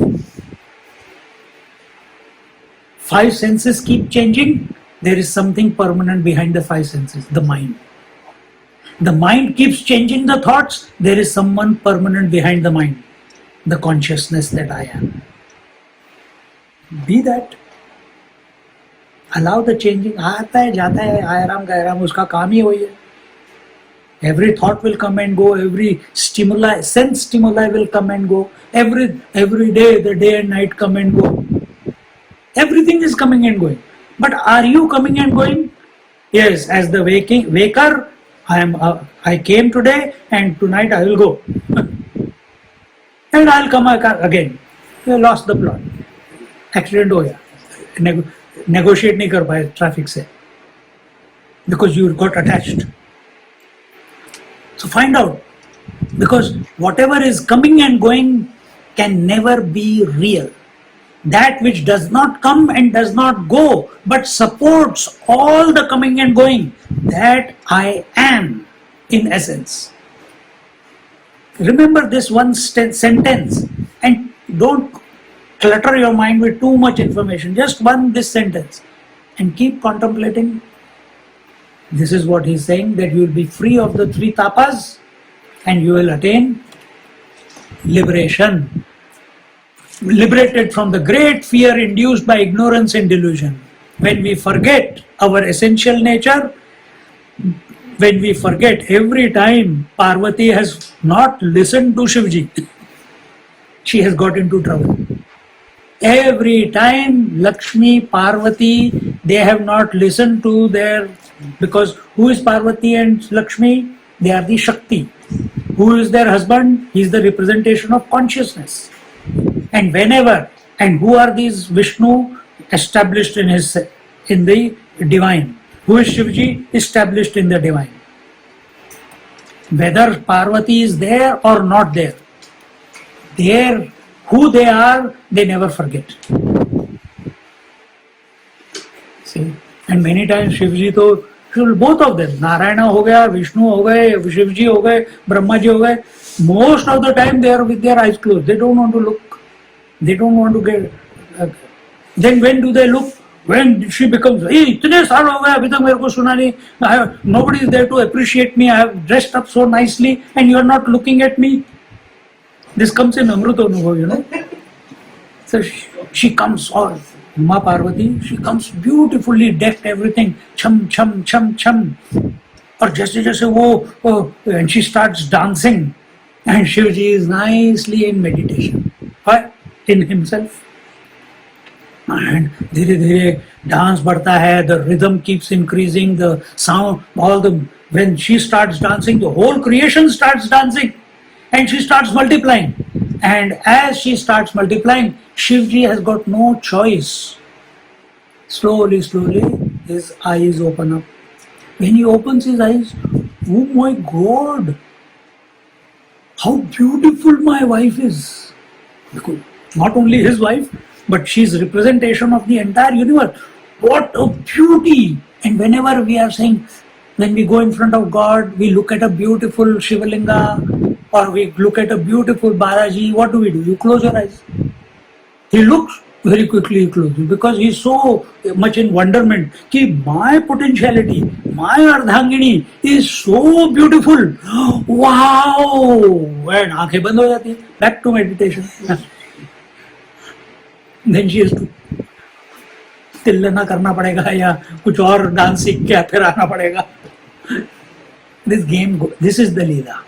5 senses keep changing. There is something permanent behind the 5 senses, the mind. The mind keeps changing the thoughts. There is someone permanent behind the mind, the consciousness that I am. Be that. Allow the changing. आता है जाता है, आराम का आराम, उसका काम ही वही है. Every thought will come and go. Every stimuli, sense stimuli will come and go. Every day, the day and night come and go. Everything is coming and going. But are you coming and going? Yes, as the waker, I came today and tonight I will go. And I'll come again. You lost the plot. Accident हो गया. Negotiate नहीं कर पाए traffic से. Because you got attached. So find out. Because whatever is coming and going can never be real. That which does not come and does not go, but supports all the coming and going, that I am in essence. Remember this one sentence and don't clutter your mind with too much information. Just this sentence and keep contemplating. This is what he's saying, that you will be free of the 3 tapas and you will attain liberation. Liberated from the great fear induced by ignorance and delusion. When we forget our essential nature, when we forget every time Parvati has not listened to Shivji, she has got into trouble. Every time Lakshmi, Parvati, they have not listened to their, because who is Parvati and Lakshmi? They are the Shakti. Who is their husband? He is the representation of consciousness. And whenever, and who are these? Vishnu, established in the divine. Who is Shivji? Established in the divine. Whether Parvati is there or not there, who they are, they never forget. See, and many times Shivji to, both of them, Narayana ho gaya, Vishnu ho gaye, Shivji ho gaye, Brahma ji ho gaye, most of the time they are with their eyes closed. They don't want to look. They don't want to get. Then when do they look? When she becomes, hey, itne saal ho gaya, abhi tak mere ko suna nahi, nobody is there to appreciate me, I have dressed up so nicely and you are not looking at me. This comes in Amrita Anubhav, you know. So she comes, all Ma Parvati, she comes beautifully decked, everything, cham, cham, cham, cham. Or jaise wo, and she starts dancing. And Shivji is nicely in meditation. Why? In himself. And dhire dhire dance badhta hai, the rhythm keeps increasing, the sound, when she starts dancing, the whole creation starts dancing. And she starts multiplying. And as she starts multiplying, Shivji has got no choice. Slowly, slowly, his eyes open up. When he opens his eyes, oh my God, how beautiful my wife is. Because not only his wife, but she's representation of the entire universe. What a beauty! And whenever we are saying, when we go in front of God, we look at a beautiful Shivalinga or we look at a beautiful Balaji, what do? You close your eyes. He looks very quickly, he closes because he is so much in wonderment. Ki my potentiality, my Ardhangini is so beautiful. Wow! And aankhein band ho jati hai. Back to meditation. Then she has to तिल्लना करना पड़ेगा या कुछ और dance सीख के फिर आना पड़ेगा. This game, this is the Leela.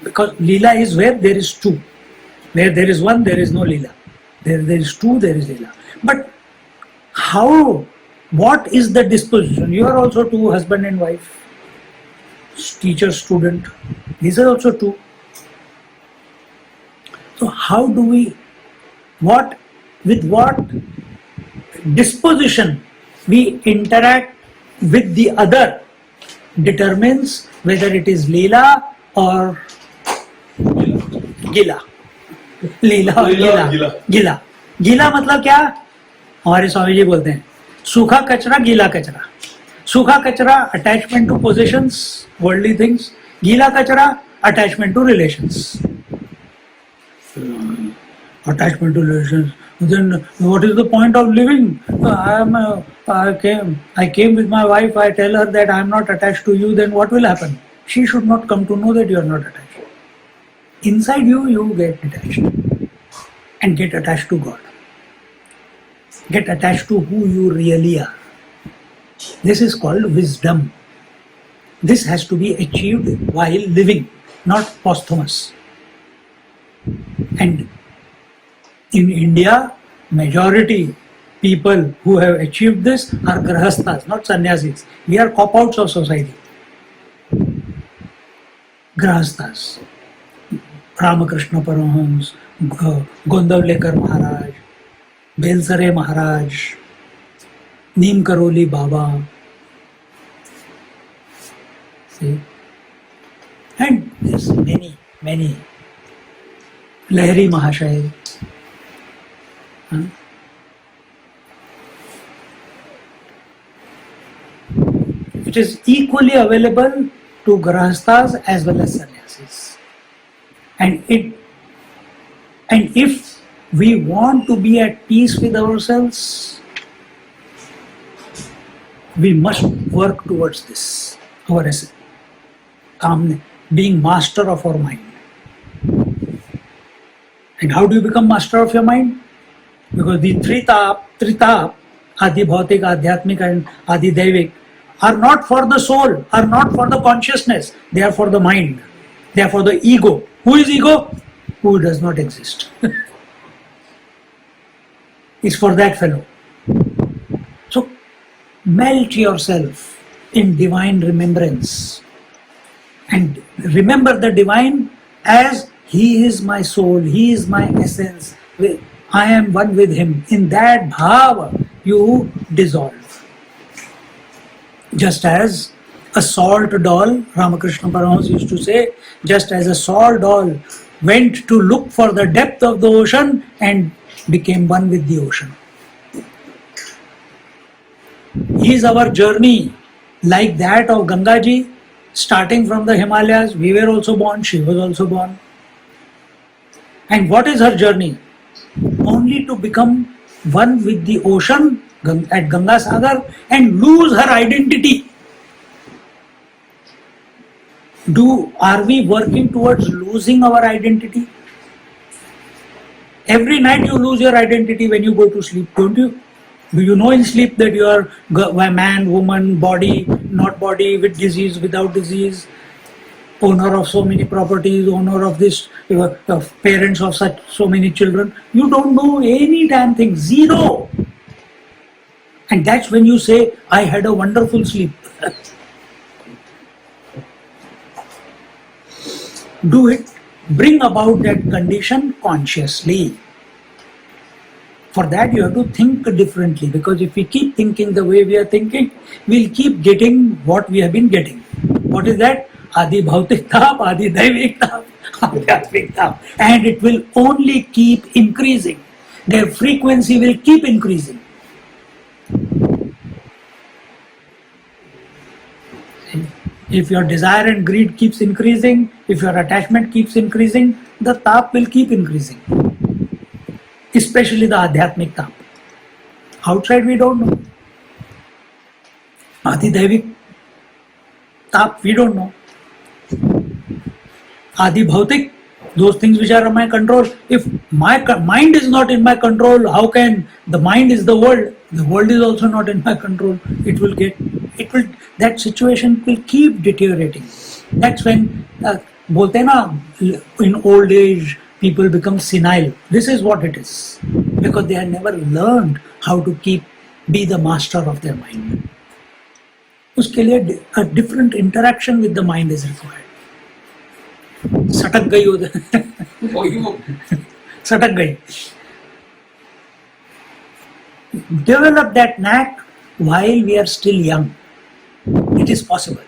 Because Leela is where there is two. Where there is one, there is no Leela. There is two, there is Leela. But how, what is the disposition? You are also two, husband and wife, teacher, student. These are also two. So how do we, with what disposition we interact with the other determines whether it is Leela or Gila. लीला और गीला. गीला मतलब क्या? हमारे स्वामी जी बोलते हैं सूखा कचरा, गीला कचरा. सूखा कचरा attachment to possessions, worldly things. गीला कचरा attachment to relations. Attachment to relations. Then what is the point of living? I came with my wife. I tell her that I am not attached to you. Then what will happen? She should not come to know that you are not attached. Inside you, you get detached and get attached to God. Get attached to who you really are. This is called wisdom. This has to be achieved while living, not posthumous. And in India, majority people who have achieved this are grahasthas, not sannyasis. We are cop-outs of society. Grahasthas. Ramakrishna Paramhans, Gondavlekar Maharaj, Belsare Maharaj, Neem Karoli Baba. See? And there's many. Lahiri Mahashay. It is equally available to grahasthas as well as sannyasis. And if we want to be at peace with ourselves, we must work towards this. Our essence, being master of our mind. And how do you become master of your mind? Because the three tap, Adi Bhautik, Adhyatmik and Adi Daivik, are not for the soul, are not for the consciousness, they are for the mind, they are for the ego. Who is ego? Who does not exist. It's for that fellow. So melt yourself in divine remembrance and remember the divine as He is my soul, He is my essence, I am one with Him. In that bhava you dissolve. Just as a salt doll, Ramakrishna Paramahansa used to say, just as a salt doll went to look for the depth of the ocean and became one with the ocean. Is our journey like that of Gangaji, starting from the Himalayas? We were also born, she was also born. And what is her journey? Only to become one with the ocean at Ganga Sagar and lose her identity. Are we working towards losing our identity? Every night you lose your identity when you go to sleep, don't you? Do you know in sleep that you are a man, woman, body, not body, with disease, without disease, owner of so many properties, owner of this, parents of such so many children? You don't know any damn thing, zero. And that's when you say, I had a wonderful sleep. Do it, bring about that condition consciously. For that you have to think differently, because if we keep thinking the way we are thinking, we'll keep getting what we have been getting. What is that? Adi Bhautik Tap, Adi Daivik Tap, Adhyatmik Tap. And it will only keep increasing. Their frequency will keep increasing. If your desire and greed keeps increasing, if your attachment keeps increasing, the tap will keep increasing. Especially the Adhyatmic tap. Outside we don't know. Adhidevik tap we don't know. Adi Bhautik, those things which are in my control. If my mind is not in my control, how can the mind is the world? The world is also not in my control. That situation will keep deteriorating. That's when, bolte hai na, in old age, people become senile. This is what it is. Because they have never learned how to be the master of their mind. उसके लिए a different interaction with the mind is required. सटक गई उधर सटक गई. Develop that knack while we are still young. It is possible.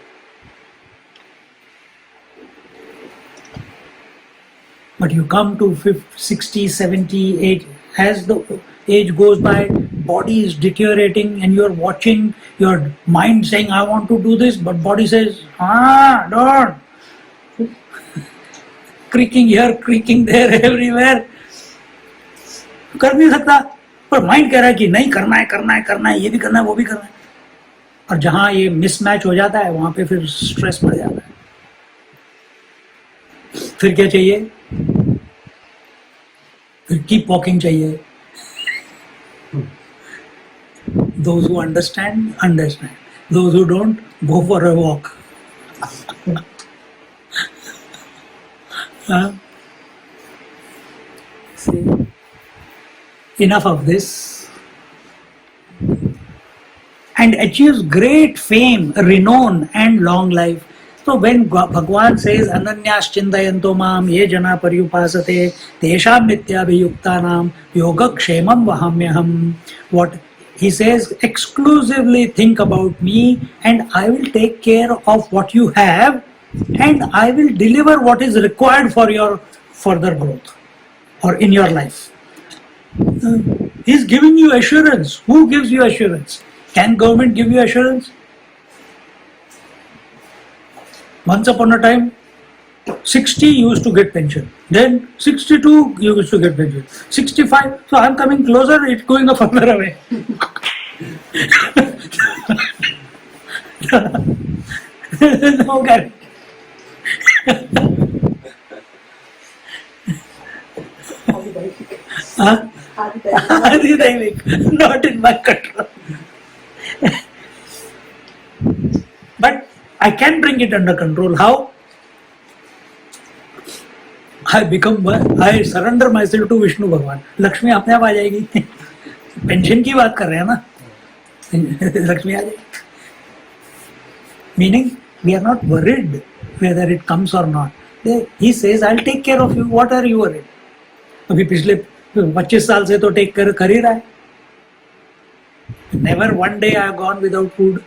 But you come to 50, 60, 70, 80, as the age goes by, body is deteriorating and you are watching your mind saying, I want to do this, but body says, don't. Creaking here, creaking there, everywhere. कर नहीं सकता, पर mind कह रहा है कि नहीं करना है, करना है, करना है, ये भी करना है, वो भी करना है. और जहां ये मिसमैच हो जाता है वहां पे फिर स्ट्रेस बढ़ जाता है. फिर क्या चाहिए? फिर कीप वॉकिंग चाहिए. Those who understand, understand. Those who don't, go for a walk. See, enough of this. And achieves great fame, renown and long life. So when Bhagwan says Ananyas Chintayanto Mam Ye Jana Paryupasate Tesham Nityabhiyuktanam Yogakshemam Vahamyaham, what he says, exclusively think about me and I will take care of what you have and I will deliver what is required for your further growth or in your life. He is giving you assurance. Who gives you assurance? Can government give you assurance? Once upon a time, 60 used to get pension. Then 62 used to get pension. 65, so I am coming closer, it's going further away. No guarantee. Adhyatmic, not in my control. But I can bring it under control. How? I surrender myself to Vishnu Bhagwan. Lakshmi अपने आप आ जाएगी. Pension की बात कर रहे हैं ना, लक्ष्मी आ जाएगी. Meaning, we are not worried whether it comes or not. He says, I'll take care of you. What are you worried? अभी पिछले 25 साल से तो टेक केयर कर ही रहा है. Never one day I have gone without food.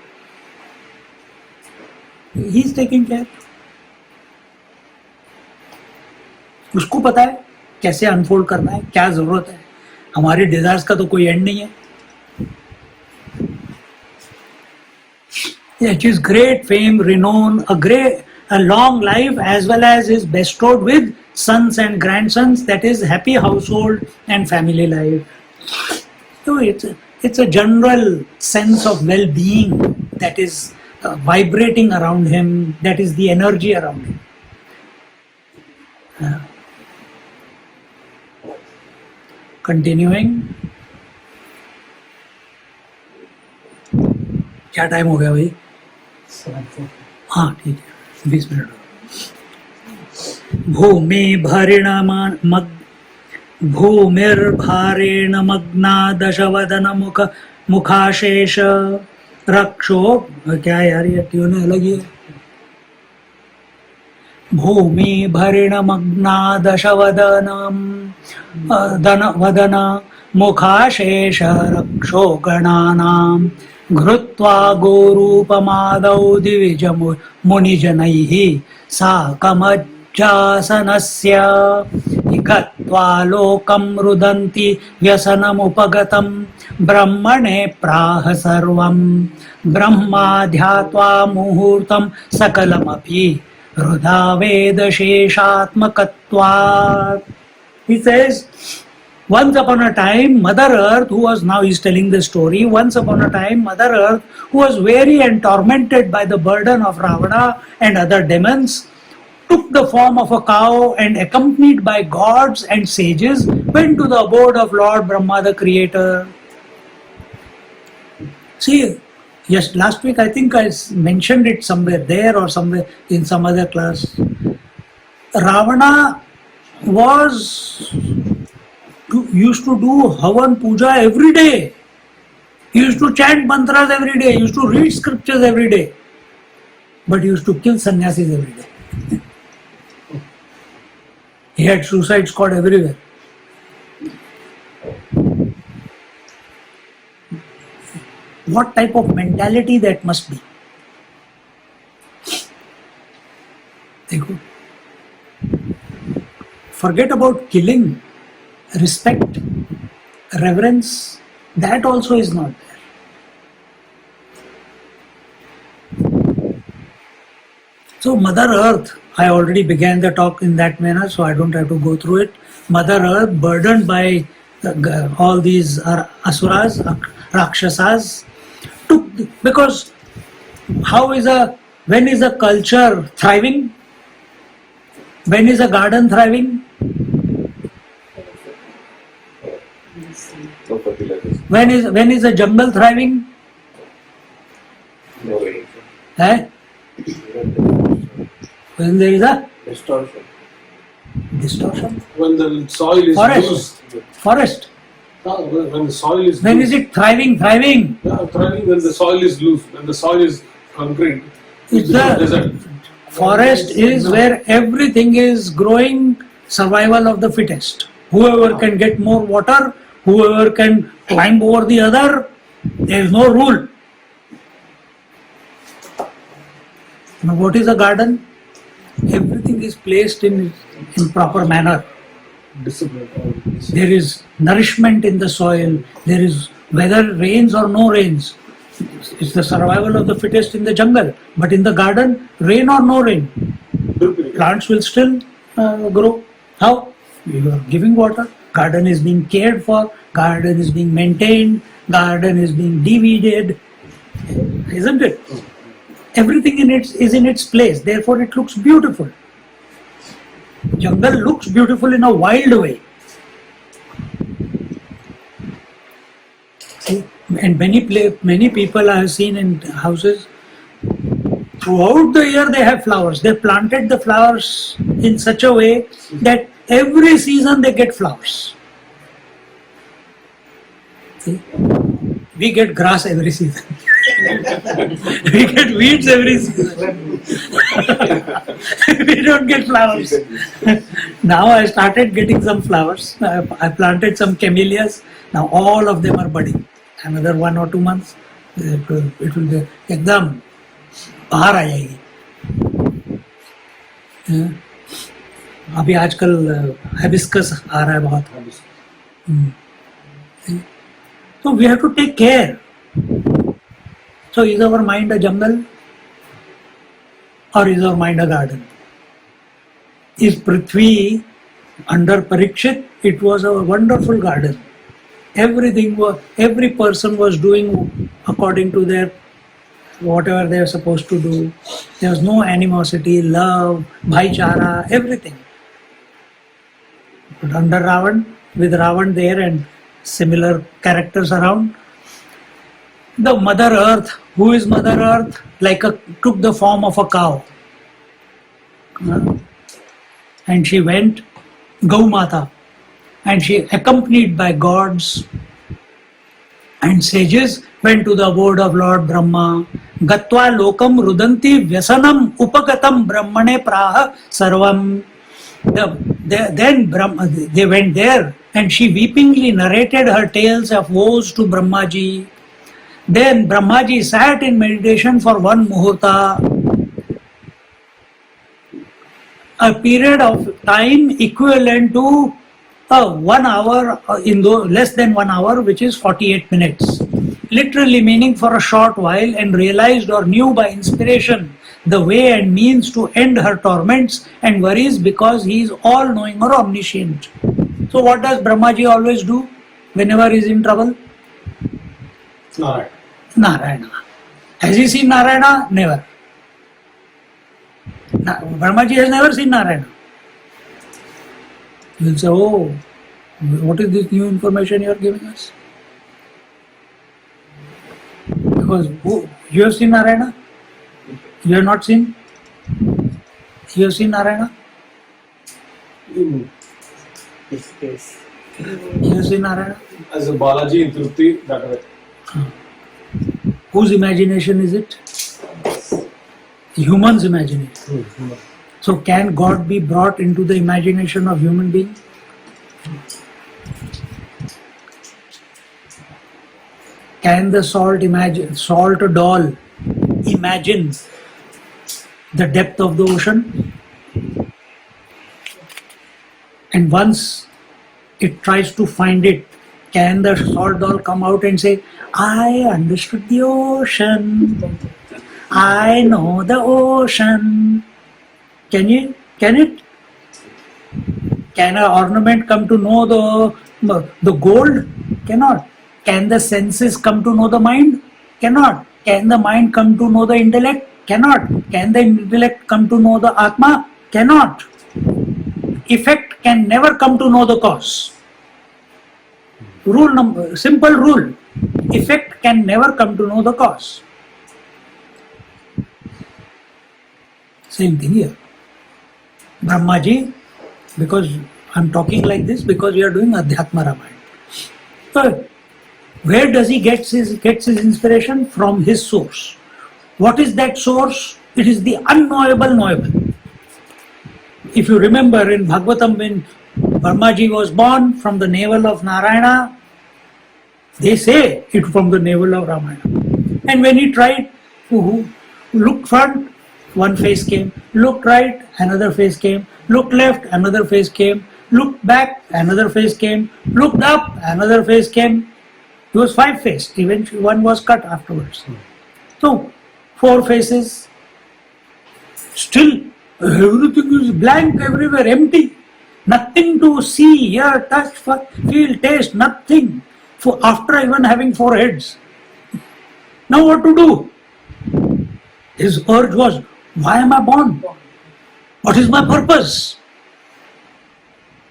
He is taking care. उसको पता है कैसे अनफोल्ड करना है, क्या जरूरत है. हमारे डिजायर्स का तो कोई एंड नहीं है. He achieves great fame, renown, a long life, as well as is bestowed with sons and grandsons. That is happy household and family life. So it's a general sense of well-being that is vibrating around him. That is the energy around him. Continuing. क्या time हो गया भाई? हाँ ठीक है, 20 minute. भूमिर्भारेण मग्ना दशवदन मुखाशेष रक्षो. क्या यार ये ट्यून अलग ही है. भूमि भरेण मग्ना दशवदनम वदन मुखाशेष रक्षो गणानां घृत्वा गोरूपमादौ Divij मुनिजनैः साकमज्जासनस्य. Gatva lokam rudanti vyasanam upagatam brahmane praha sarvam brahma dhyatva muhurtam sakalamapi rudha veda sheshatmakatvat. He says, once upon a time, Mother Earth, who was, now he's telling the story, once upon a time, Mother Earth, who was weary and tormented by the burden of Ravana and other demons, took the form of a cow and, accompanied by gods and sages, went to the abode of Lord Brahma, the creator. See, yes, last week I think I mentioned it somewhere there or somewhere in some other class. Ravana used to do Havan Puja every day. He used to chant mantras every day. He used to read scriptures every day. But he used to kill sannyasis every day. He had suicide squad everywhere. What type of mentality that must be? Dekho. Forget about killing. Respect, reverence, that also is not there. So Mother Earth, I already began the talk in that manner, so I don't have to go through it. Mother Earth, burdened by all these asuras, rakshasas, because when is a culture thriving? When is a garden thriving? When is a jungle thriving? Eh? When there is a distortion. When the soil is loose. Forest. When the soil is When loose. is it thriving? Thriving. Yeah, thriving when the soil is loose. When the soil is concrete. It's the forest is where everything is growing, survival of the fittest. Whoever can get more water, whoever can climb over the other, there is no rule. Now what is a garden? Everything is placed in proper manner. Discipline. There is nourishment in the soil. There is, whether rains or no rains, it's the survival of the fittest in the jungle. But in the garden, rain or no rain, plants will still grow. How? You are giving water. Garden is being cared for. Garden is being maintained. Garden is being deweeded. Isn't it? Everything is in its place. Therefore, it looks beautiful. Jungle looks beautiful in a wild way. See? And many people I have seen in houses, throughout the year they have flowers. They planted the flowers in such a way that every season they get flowers. See? We get grass every season. We get weeds every season. We don't get flowers. Now I started getting some flowers. I planted some camellias. Now all of them are budding. Another 1 or 2 months, it will be एकदम बाहर आ जाएगी. अभी आजकल hibiscus आ रहा है बहुत. So we have to take care. So is our mind a jungle or is our mind a garden? Is Prithvi under Parikshit? It was a wonderful garden. Every person was doing according to their whatever they are supposed to do. There was no animosity, love, bhaichara, everything. But under Ravan, with Ravan there and similar characters around, the Mother Earth, who is Mother Earth, took the form of a cow. And she went, Gaumata, and she, accompanied by gods and sages, went to the abode of Lord Brahma. Gatva lokam rudanti vyasanam upagatam brahmane praha sarvam. Then they went there, and she weepingly narrated her tales of woes to Brahmaji. Then Brahmaji sat in meditation for 1 muhurta. a period of time equivalent to 1 hour, less than 1 hour, which is 48 minutes. Literally meaning for a short while, and realized or knew by inspiration the way and means to end her torments and worries, because he is all knowing or omniscient. So what does Brahmaji always do whenever he is in trouble? Alright. Narayana. Has he seen Narayana? Never. Brahmaji has never seen Narayana. You will say, oh, what is this new information you are giving us? Because you have seen Narayana? You have not seen? You have seen Narayana? Yes. You have seen Narayana? As a Balaji in Tirupati, that way. Whose imagination is it? Human's imagination. So can God be brought into the imagination of human being? Can the salt doll imagine the depth of the ocean? And once it tries to find it, can the salt doll come out and say, I understood the ocean, I know the ocean? Can it? Can an ornament come to know the gold? Cannot. Can the senses come to know the mind? Cannot. Can the mind come to know the intellect? Cannot. Can the intellect come to know the Atma? Cannot. Effect can never come to know the cause. Simple rule. Effect can never come to know the cause. Same thing here. Brahmaji, because I'm talking like this because we are doing Adhyatma Ramayana. So, where does he gets his inspiration? From his source. What is that source? It is the unknowable knowable. If you remember in Bhagavatam, when Brahmaji was born from the navel of Narayana, they say it from the navel of Ramayana. And when he tried to look front, one face came, looked right, another face came, looked left, another face came, looked back, another face came, looked up, another face came. He was 5-faced, eventually one was cut afterwards. So, 4 faces, still everything is blank everywhere, empty. Nothing to see, hear, touch, feel, taste, nothing. After even having 4 heads. Now what to do? His urge was, why am I born? What is my purpose?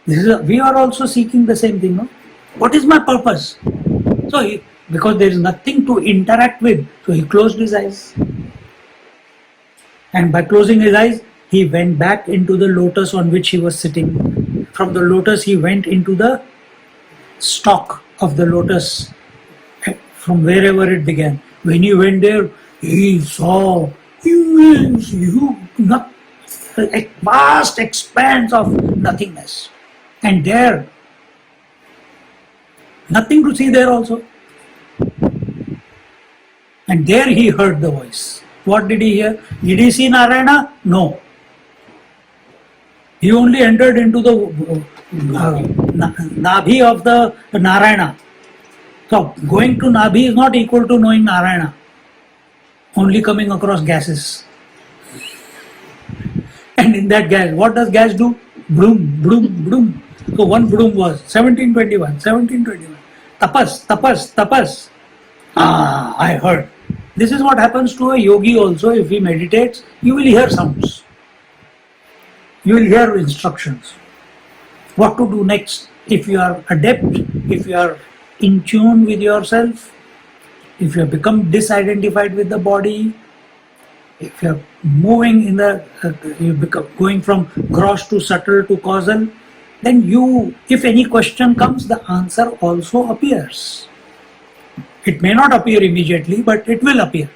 We are also seeking the same thing, no? What is my purpose? So, because there is nothing to interact with, so he closed his eyes. And by closing his eyes, he went back into the lotus on which he was sitting. From the lotus, he went into the stalk of the lotus, from wherever it began. When he went there, he saw immense, a vast expanse of nothingness. And there, nothing to see there also. And there he heard the voice. What did he hear? Did he see Narayana? No. He only entered into the Nabhi of the Narayana. So going to Nabhi is not equal to knowing Narayana. Only coming across gases. And in that gas, what does gas do? Bloom, bloom, bloom. So one bloom was 1721. Tapas. I heard. This is what happens to a yogi also. If he meditates, you will hear sounds. You will hear instructions. What to do next? If you are adept, if you are in tune with yourself, if you have become disidentified with the body, if you are moving in the, you become going from gross to subtle to causal, then if any question comes, the answer also appears. It may not appear immediately, but it will appear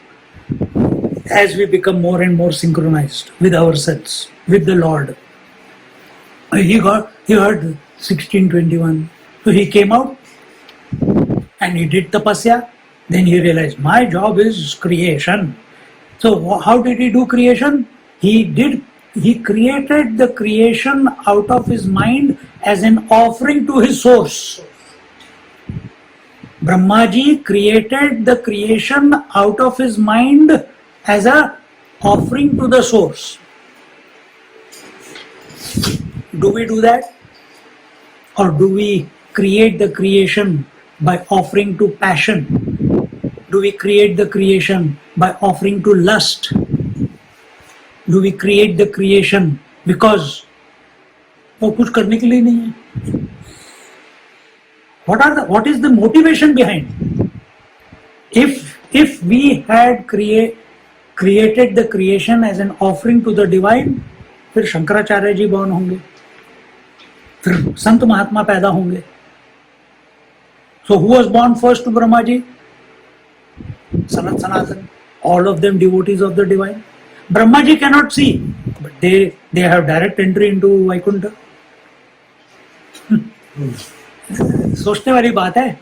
as we become more and more synchronized with ourselves, with the Lord. He heard 1621. So he came out and he did tapasya. Then he realized, my job is creation. So how did he do creation? He did He created the creation out of his mind as an offering to his source. Brahmaji created the creation out of his mind as a offering to the source. Do we do that? Or do we create the creation by offering to passion? Do we create the creation by offering to lust? Do we create the creation because वो कुछ करने के लिए नहीं है? What is the motivation behind? If we had created the creation as an offering to the divine, फिर Shankaracharya ji born होंगे, फिर संत महात्मा पैदा होंगे. So who was born first to Brahma ji? Sanatan. All of them devotees of the divine. Brahma ji cannot see, but they have direct entry into Vaikuntha. सोचने वाली बात है.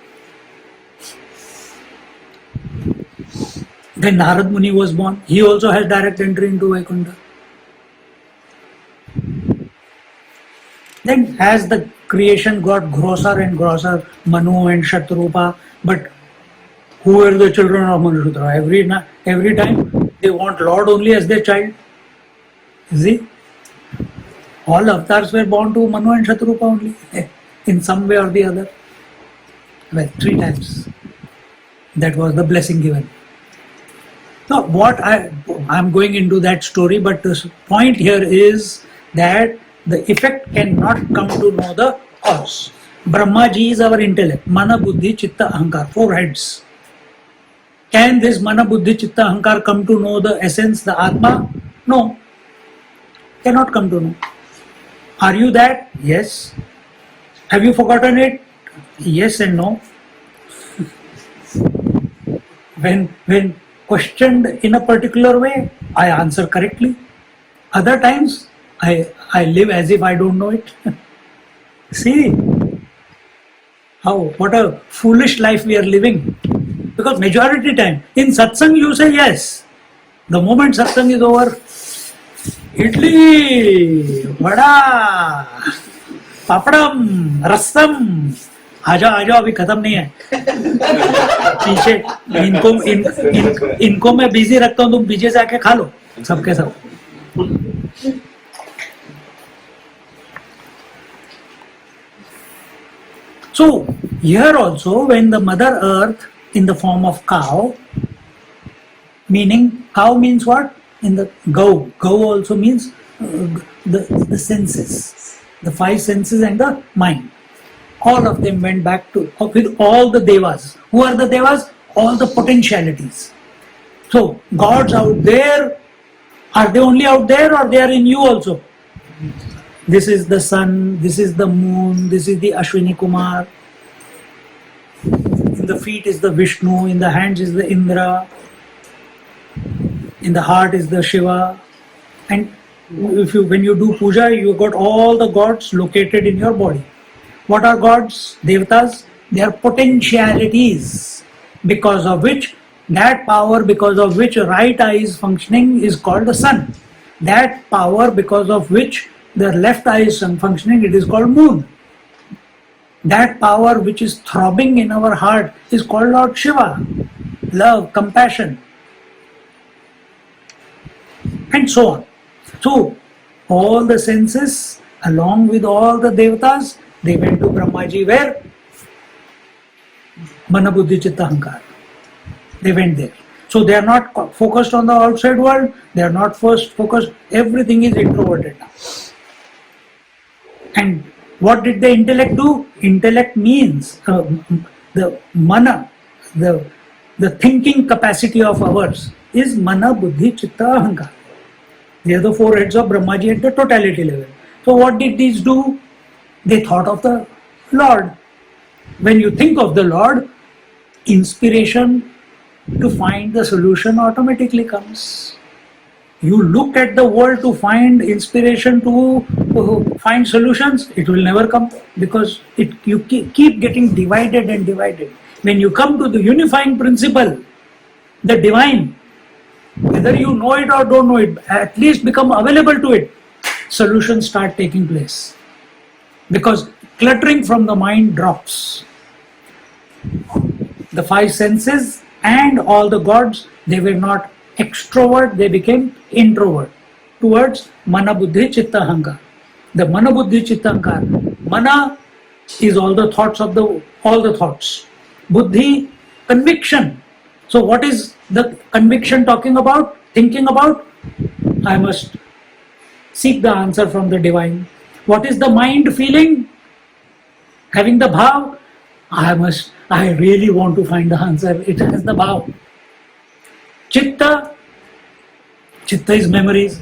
Then Narad Muni was born. He also has direct entry into Vaikuntha. Then as the creation got grosser and grosser, Manu and Shatrupa, but who were the children of Manushudra? Every time they want Lord only as their child. See? All avatars were born to Manu and Shatrupa only, in some way or the other. Well, 3 times. That was the blessing given. Now, I'm going into that story, but the point here is that the effect cannot come to know the cause. Brahma ji is our intellect. Mana, Buddhi, Chitta, Ahankar. 4 heads. Can this Mana, Buddhi, Chitta, Ahankar come to know the essence, the Atma? No. Cannot come to know. Are you that? Yes. Have you forgotten it? Yes and no. When questioned in a particular way, I answer correctly. Other times, I live as if I don't know it. See what a foolish life we are living. Because majority time, in satsang you say yes. The moment satsang is over, idli, vada, papadam, rasam, आजा अभी खत्म नहीं है. पीछे इनको मैं busy रखता हूँ, तुम पीछे से आके खा लो सबके सब. So here also, when the Mother Earth in the form of cow, meaning cow means what? In the go also means the senses, the 5 senses and the mind. All of them went back to with all the devas. Who are the devas? All the potentialities. So gods out there, are they only out there or they are in you also? This is the sun, this is the moon, this is the Ashwini Kumar. In the feet is the Vishnu, in the hands is the Indra, in the heart is the Shiva. And when you do puja, you got all the gods located in your body. What are gods? Devatas? They are potentialities, because of which that power, because of which right eye is functioning, is called the sun. That power, because of which the left eye is functioning, it is called moon. That power which is throbbing in our heart is called Lord Shiva. Love, compassion, and so on. So all the senses, along with all the devatas, they went to Brahmaji where? Mana, Buddhi, Chitta, Ahankar. They went there. So they are not focused on the outside world. They are not first focused. Everything is introverted now. And what did the intellect do? Intellect means the mana, the thinking capacity of ours is Mana, Buddhi, Chitta, Ahankar. They are the 4 heads of Brahmaji at the totality level. So what did these do? They thought of the Lord. When you think of the Lord, inspiration to find the solution automatically comes. You look at the world to find inspiration to find solutions, it will never come, because you keep getting divided and divided. When you come to the unifying principle, the divine, whether you know it or don't know it, at least become available to it, solutions start taking place. Because cluttering from the mind drops. The five senses and all the gods, they were not extrovert, they became introvert towards mana buddhi chitta hankar. The mana buddhi chitta hankar, mana is all the thoughts of all the thoughts. Buddhi, conviction. So what is the conviction talking about, thinking about? I must seek the answer from the divine. What is the mind feeling? Having the bhav, I really want to find the answer. It has the bhav. Chitta is memories.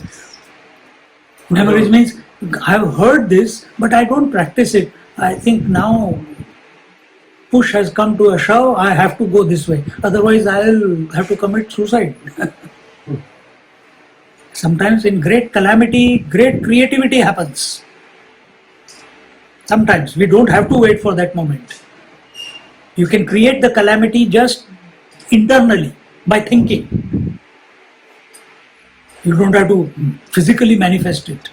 Memories means I have heard this, but I don't practice it. I think now push has come to a shove, I have to go this way. Otherwise I'll have to commit suicide. Sometimes in great calamity, great creativity happens. Sometimes we don't have to wait for that moment. You can create the calamity just internally by thinking. You don't have to physically manifest it.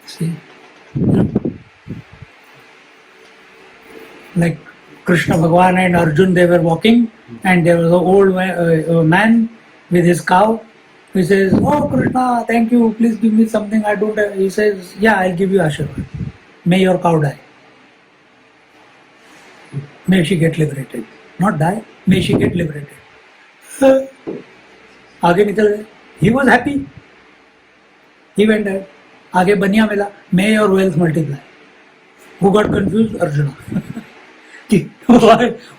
See? Like Krishna Bhagwan and Arjun, they were walking and there was an old man with his cow. He says, "Oh Krishna, thank you, please give me something I don't have." He says, "Yeah, I'll give you Ashirwad. May your cow die. May she get liberated. Not die, may she get liberated." आगे निकल गए. He was happy. He went ahead. आगे बनिया मिला. May your wealth multiply. Who got confused? Arjuna. कि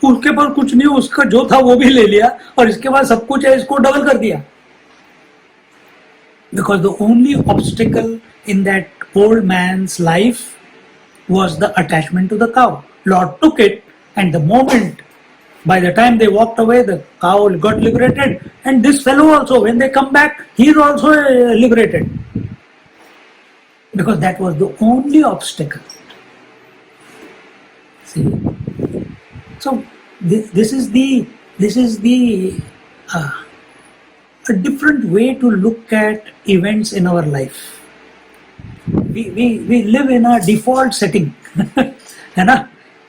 उसके पास कुछ नहीं, उसका जो था वो भी ले लिया और इसके बाद सब कुछ है, इसको डबल कर दिया. Because the only obstacle in that old man's life was the attachment to the cow. Lord took it, and the moment, by the time they walked away, the cow got liberated, and this fellow also, when they come back, he is also liberated. Because that was the only obstacle. See? So this is a different way to look at events in our life. We live in a default setting. है ना,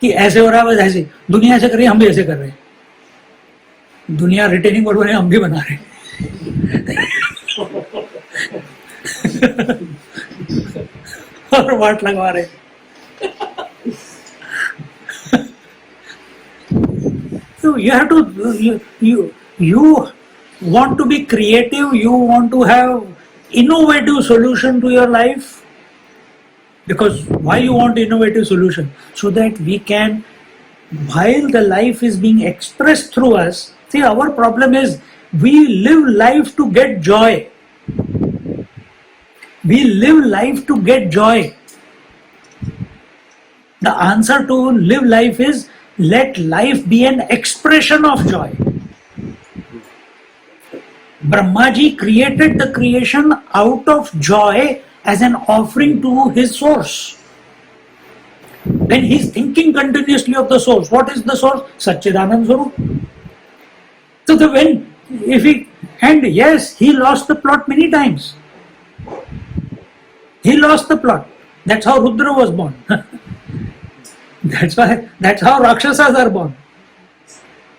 कि ऐसे हो रहा है बस ऐसे, दुनिया ऐसे कर रही है, हम भी ऐसे कर रहे हैं. दुनिया रिटेनिंग बोर्ड बने, हम भी बना रहे हैं और वाट लगवा रहे हैं. So you have to you want to be creative, you want to have innovative solution to your life. Because why you want innovative solution? So that we can, while the life is being expressed through us, see, our problem is we live life to get joy. We live life to get joy. The answer to live life is let life be an expression of joy. Brahmaji created the creation out of joy as an offering to his source. Then he is thinking continuously of the source. What is the source? Satchidanand Swarup. So yes, he lost the plot many times. He lost the plot. That's how Rudra was born. That's how Rakshasas are born.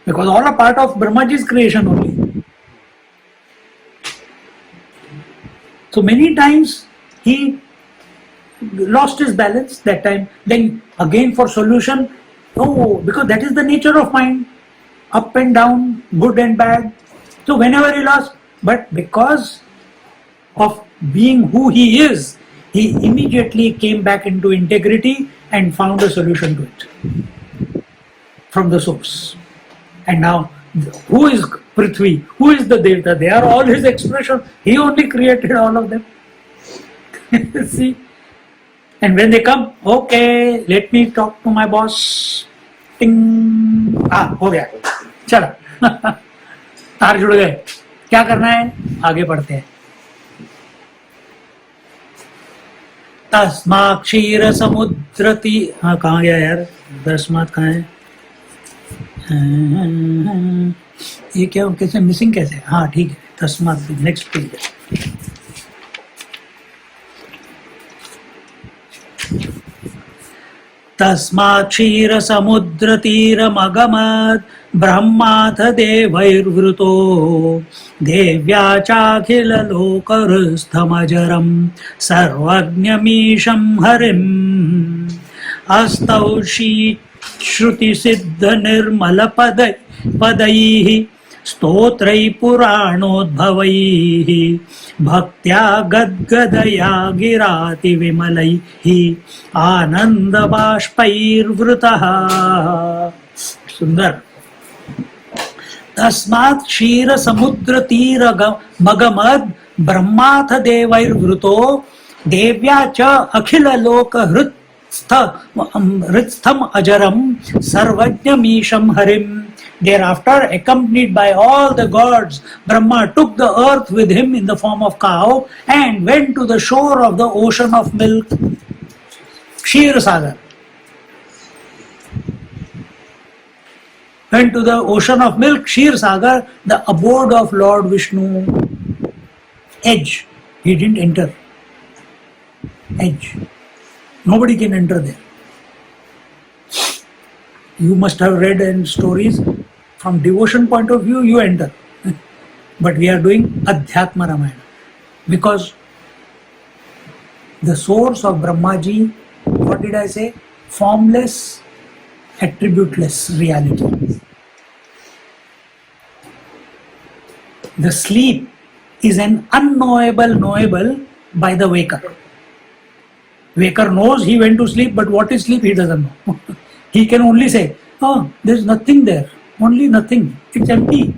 Because all are part of Brahmaji's creation only. So many times he lost his balance that time. Then again for solution, because that is the nature of mind. Up and down, good and bad. So whenever he lost, but because of being who he is, he immediately came back into integrity and found a solution to it from the source. And now, who is Prithvi? Who is the Devata? They are all his expression. He only created all of them. See? And when they come, okay, let me talk to my boss. Ting. हो गया. चलो. तार जुड़ गए. क्या करना है? आगे बढ़ते हैं. तस्मात् क्षीर समुद्रति, हाँ कहाँ गया यार, तस्मात् कहाँ है? ये क्या कैसे मिसिंग कैसे? हाँ ठीक है, तस्मात नेक्स्ट पेज है. तस्मात् क्षीरसमुद्रतीरमगमत् ब्रह्माथ देवैर्वृतो देव्या चाखिललोकहृस्थमजरं सर्वज्ञमीशं हरिम् अस्तौ श्रुतिसिद्धनिर्मलपदैः स्तोत्रैः पुराणोद्भवैः भक्त्या गद्गदया गिरातिविमलैः आनन्दबाष्पैर्वृतः. सुंदर. तस्मात् क्षीरसमुद्रतीरमगमद् ब्रह्माथ देवैर्वृतो देव्या च हृत्स्थम अजरम सर्वज्ञमीशं Harim. Thereafter, accompanied by all the gods, Brahma took the earth with him in the form of cow and went to the shore of the ocean of milk, Kshir Sagar. Went to the ocean of milk, Kshir Sagar, the abode of Lord Vishnu. Edge. He didn't enter. Edge. Nobody can enter there. You must have read in stories. From devotion point of view, you enter. But we are doing Adhyatma Ramayana. Because the source of Brahmaji, what did I say? Formless, attributeless reality. The sleep is an unknowable knowable by the waker. Waker knows he went to sleep, but what is sleep he doesn't know. He can only say, oh, there's nothing there. Only nothing. It's empty.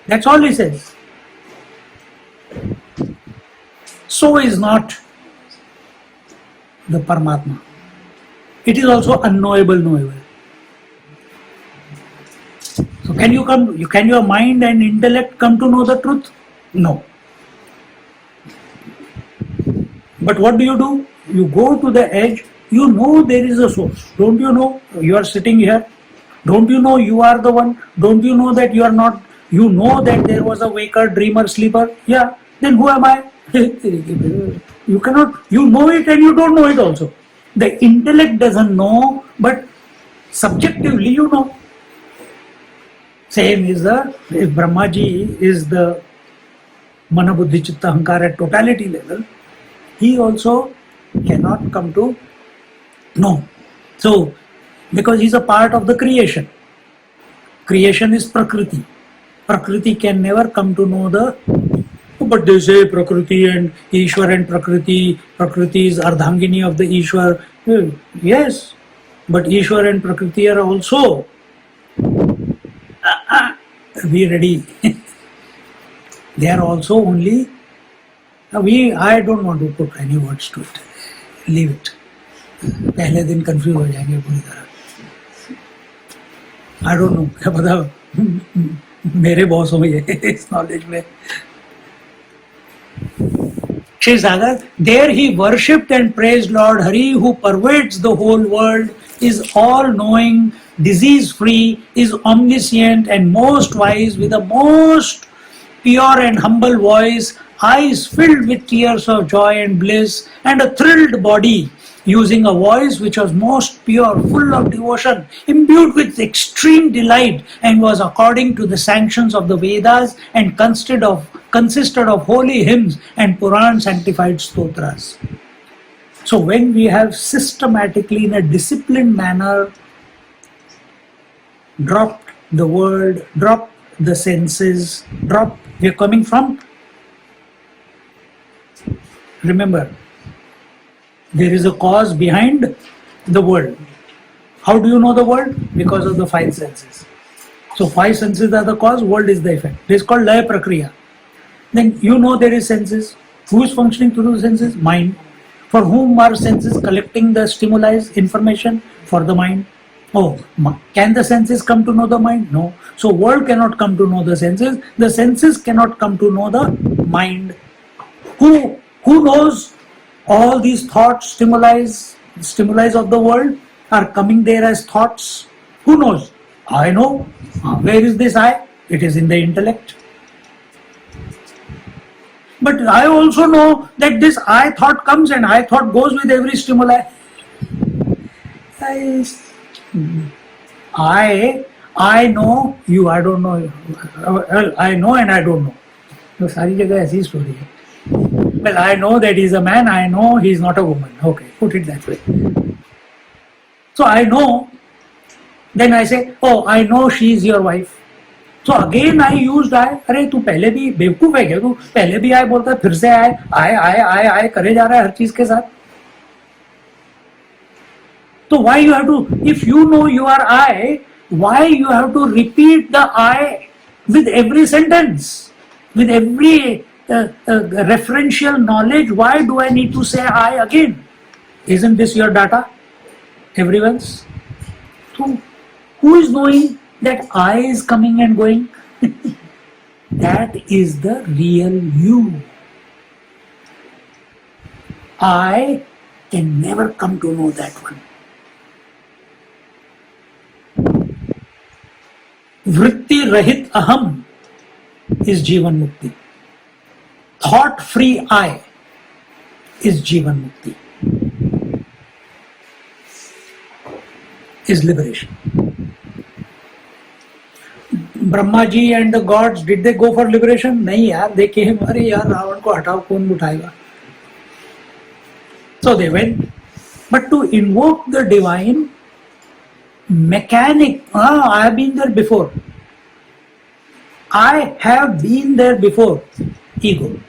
That's all he says. So is not the Paramatma. It is also unknowable knowable. So can your mind and intellect come to know the truth? No. But what do? You go to the edge, you know there is a source. Don't you know you are sitting here? Don't you know you are the one? Don't you know that you are not? You know that there was a waker, dreamer, sleeper? Yeah, then who am I? You cannot, you know it and you don't know it also. The intellect doesn't know, but subjectively you know. Same is if Brahmaji is the Mana Buddhi Chitta Ahankara at totality level, he also cannot come to know. So, because he is a part of the creation. Creation is Prakriti. Prakriti can never come to know but they say Prakriti and Ishwar and Prakriti is Ardhangini of the Ishwar. Yes, but Ishwar and Prakriti are also be ready. They are also only I don't want to put any words to it. Leave it. पहले दिन confuse हो जाएंगे पूरी तरह. I don't know, क्या पता मेरे boss हो ये इस नॉलेज में. Shri Sagar, there he worshipped and praised Lord Hari, who pervades the whole world, is all-knowing, disease-free, is omniscient and most wise, with a most pure and humble voice, eyes filled with tears of joy and bliss, and a thrilled body, using a voice which was most pure, full of devotion, imbued with extreme delight, and was according to the sanctions of the Vedas and consisted of holy hymns and Puran sanctified stotras. So when we have systematically, in a disciplined manner, dropped the world, dropped the senses, we are coming from, remember, there is a cause behind the world. How do you know the world? Because of the five senses. So five senses are the cause, world is the effect. This is called Laya Prakriya. Then you know there is senses. Who is functioning through the senses? Mind. For whom are senses collecting the stimuli, information? For the mind. Oh, can the senses come to know the mind? No. So world cannot come to know the senses. The senses cannot come to know the mind. Who knows all these thoughts, stimuli of the world are coming there as thoughts? Who knows? I know. Where is this I? It is in the intellect. But I also know that this I thought comes and I thought goes with every stimuli. I know you, I don't know. Well, I know and I don't know. तो सारी जगह ऐसी story है. Well, I know that he's a man, I know he's not a woman. Okay, put it that way. So I know, then I say, oh, I know she's your wife. So again I used I. अरे तू पहले भी बेवकूफ है क्या? तू पहले भी I बोलता है, फिर से I करे जा रहा है हर चीज के साथ. So why you have to, if you know you are I, why you have to repeat the I with every sentence, with every referential knowledge? Why do I need to say I again? Isn't this your data? Everyone's? So who is knowing that I is coming and going? That is the real you. I can never come to know that one. Vritti Rahit Aham is Jivan Mukti. Thought free I is Jivan Mukti. Is liberation. Brahma ji and the gods, did they go for liberation? नहीं यार, they came, अरे यार रावण को हटाओ, कौन उठाएगा? So they went. But to invoke the divine, mechanic, I have been there before. I have been there before. Ego.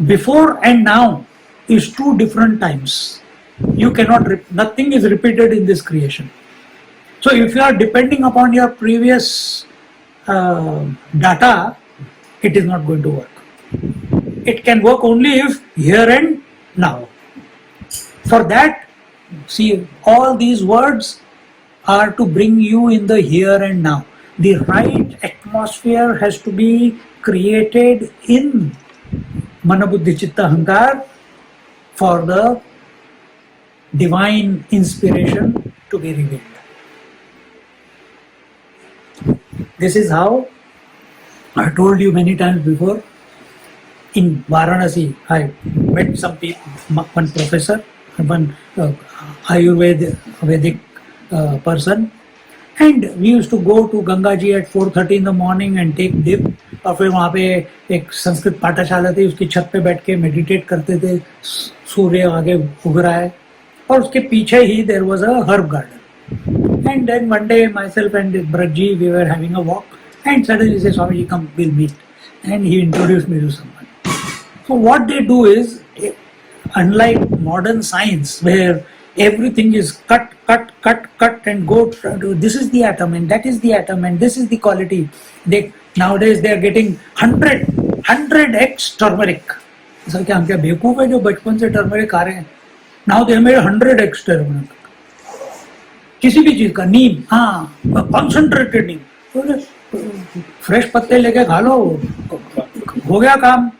Before and now is two different times. You cannot, nothing is repeated in this creation. So if you are depending upon your previous data, it is not going to work. It can work only if here and now. For that, see, all these words are to bring you in the here and now. The right atmosphere has to be created in Manabuddhi Chitta Hankar for the divine inspiration to be revealed. This is how I told you many times before. In Varanasi, I met some people, one professor, one Ayurvedic person, and we used to go to Ganga Ji at 4:30 in the morning and take dip. और फिर वहाँ पे एक संस्कृत पाठशाला थी, उसकी छत पे बैठ के मेडिटेट करते थे. सूर्य आगे उग रहा है और उसके पीछे ही there was a herb garden. And then one day myself and Brajji, we were having a walk, and suddenly he said, Swami, come, we'll meet. And he introduced me to someone. So what they do is, unlike modern science where everything is cut and go to this is the atom and that is the atom and this is the quality. Nowadays they are getting 100x turmeric. So क्या हम क्या बेवकूफ है जो बचपन से turmeric खा रहे हैं? Now they have made 100x turmeric. किसी भी चीज का, नीम, हाँ, कॉन्सेंट्रेटेड नीम, फ्रेश पत्ते लेके खा लो, हो गया काम.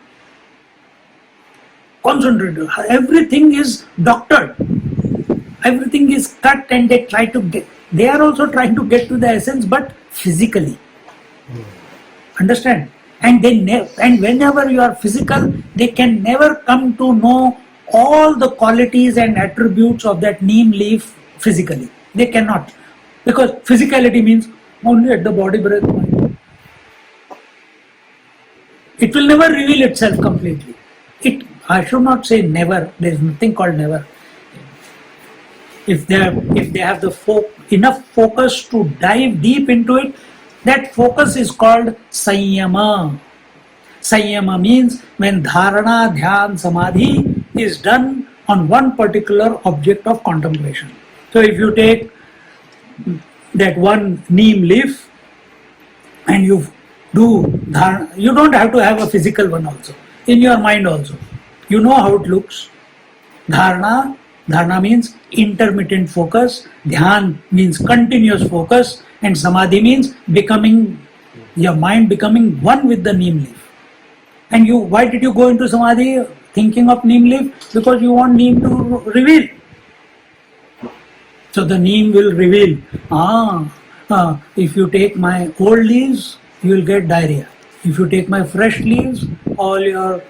Concentrated. Everything is doctored. Everything is cut, and they try to get. They are also trying to get to the essence, but physically. Understand? And and whenever you are physical, they can never come to know all the qualities and attributes of that neem leaf physically. They cannot, because physicality means only at the body breath point. It will never reveal itself completely. I should not say never. There is nothing called never. If they have the enough focus to dive deep into it, that focus is called Sanyama. Sanyama means when dharana, dhyan, samadhi is done on one particular object of contemplation. So if you take that one neem leaf and you do dharana, you don't have to have a physical one also. In your mind also. You know how it looks. Dharana means intermittent focus, dhyan means continuous focus, and samadhi means your mind becoming one with the neem leaf. And why did you go into samadhi thinking of neem leaf? Because you want neem to reveal. So the neem will reveal, if you take my old leaves, you will get diarrhea. If you take my fresh leaves, all your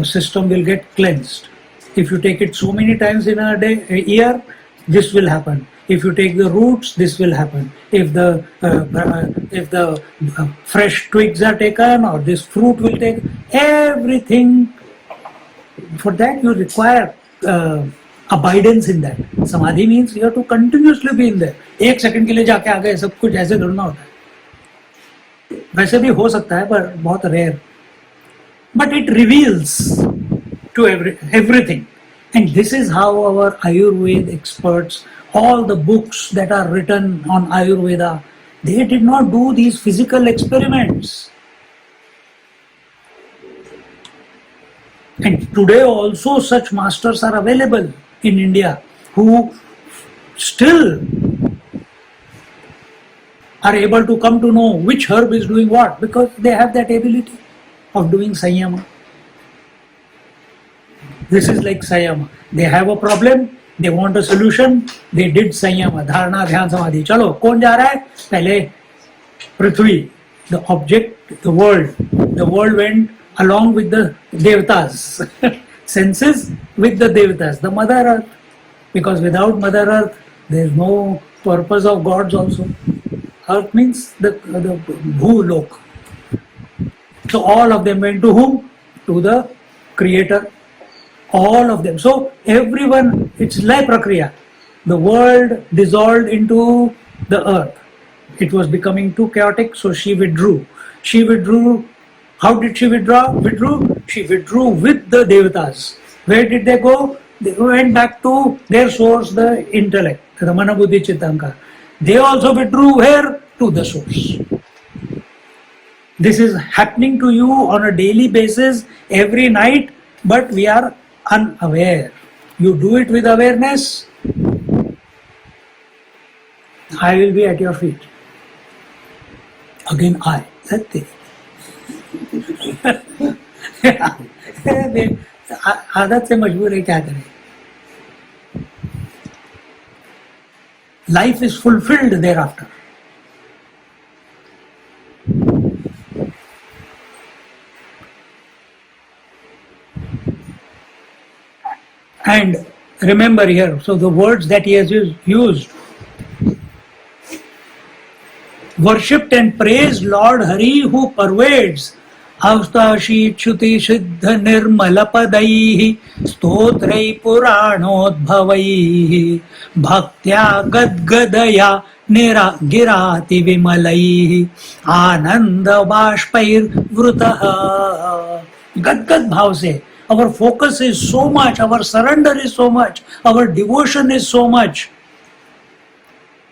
system will get cleansed. If you take it so many times in a year, this will happen. If you take the roots, this will happen. If the fresh twigs are taken, or this fruit will take, everything. For that you require abidance in that. Samadhi means you have to continuously be in there. एक second के लिए जाके आ गए सब कुछ ऐसे ढूंढना होता है. वैसे भी हो सकता है पर बहुत rare. But it reveals to everything. And this is how our Ayurveda experts, all the books that are written on Ayurveda, they did not do these physical experiments. And today also such masters are available in India who still are able to come to know which herb is doing what, because they have that ability of doing Sanyama. This is like Sanyama. They have a problem, they want a solution, they did Sanyama, Dharana, Dhyan, Samadhi. Chalo, कौन जा रहा है? पहले पृथ्वी, the object, the world went along with the Devatas, senses with the Devatas, the Mother Earth. Because without Mother Earth, there is no purpose of gods also. Earth means the Bhulok. So all of them went to whom? To the Creator. All of them. So everyone, it's like Prakriya. The world dissolved into the earth. It was becoming too chaotic, so she withdrew. She withdrew. How did she withdraw? She withdrew with the Devatas. Where did they go? They went back to their source, the intellect, the Mana Buddhi Chittankar. They also withdrew where? To the source. This is happening to you on a daily basis, every night, but we are unaware. You do it with awareness, I will be at your feet. Again, I. That's it. आदत से मजबूर है, क्या करें. Life is fulfilled thereafter. And remember here, so the words that he has used, worshipped and praised Lord Hari who pervades Avstashi Chuti Siddha Nirmalapadaihi Stotrai Puranodbhavaihi Bhaktya Gadgadaya Nira Girati Vimalaihi Ananda Bashpair Vrutaha. Gadgad bhav se. Our focus is so much, our surrender is so much, our devotion is so much.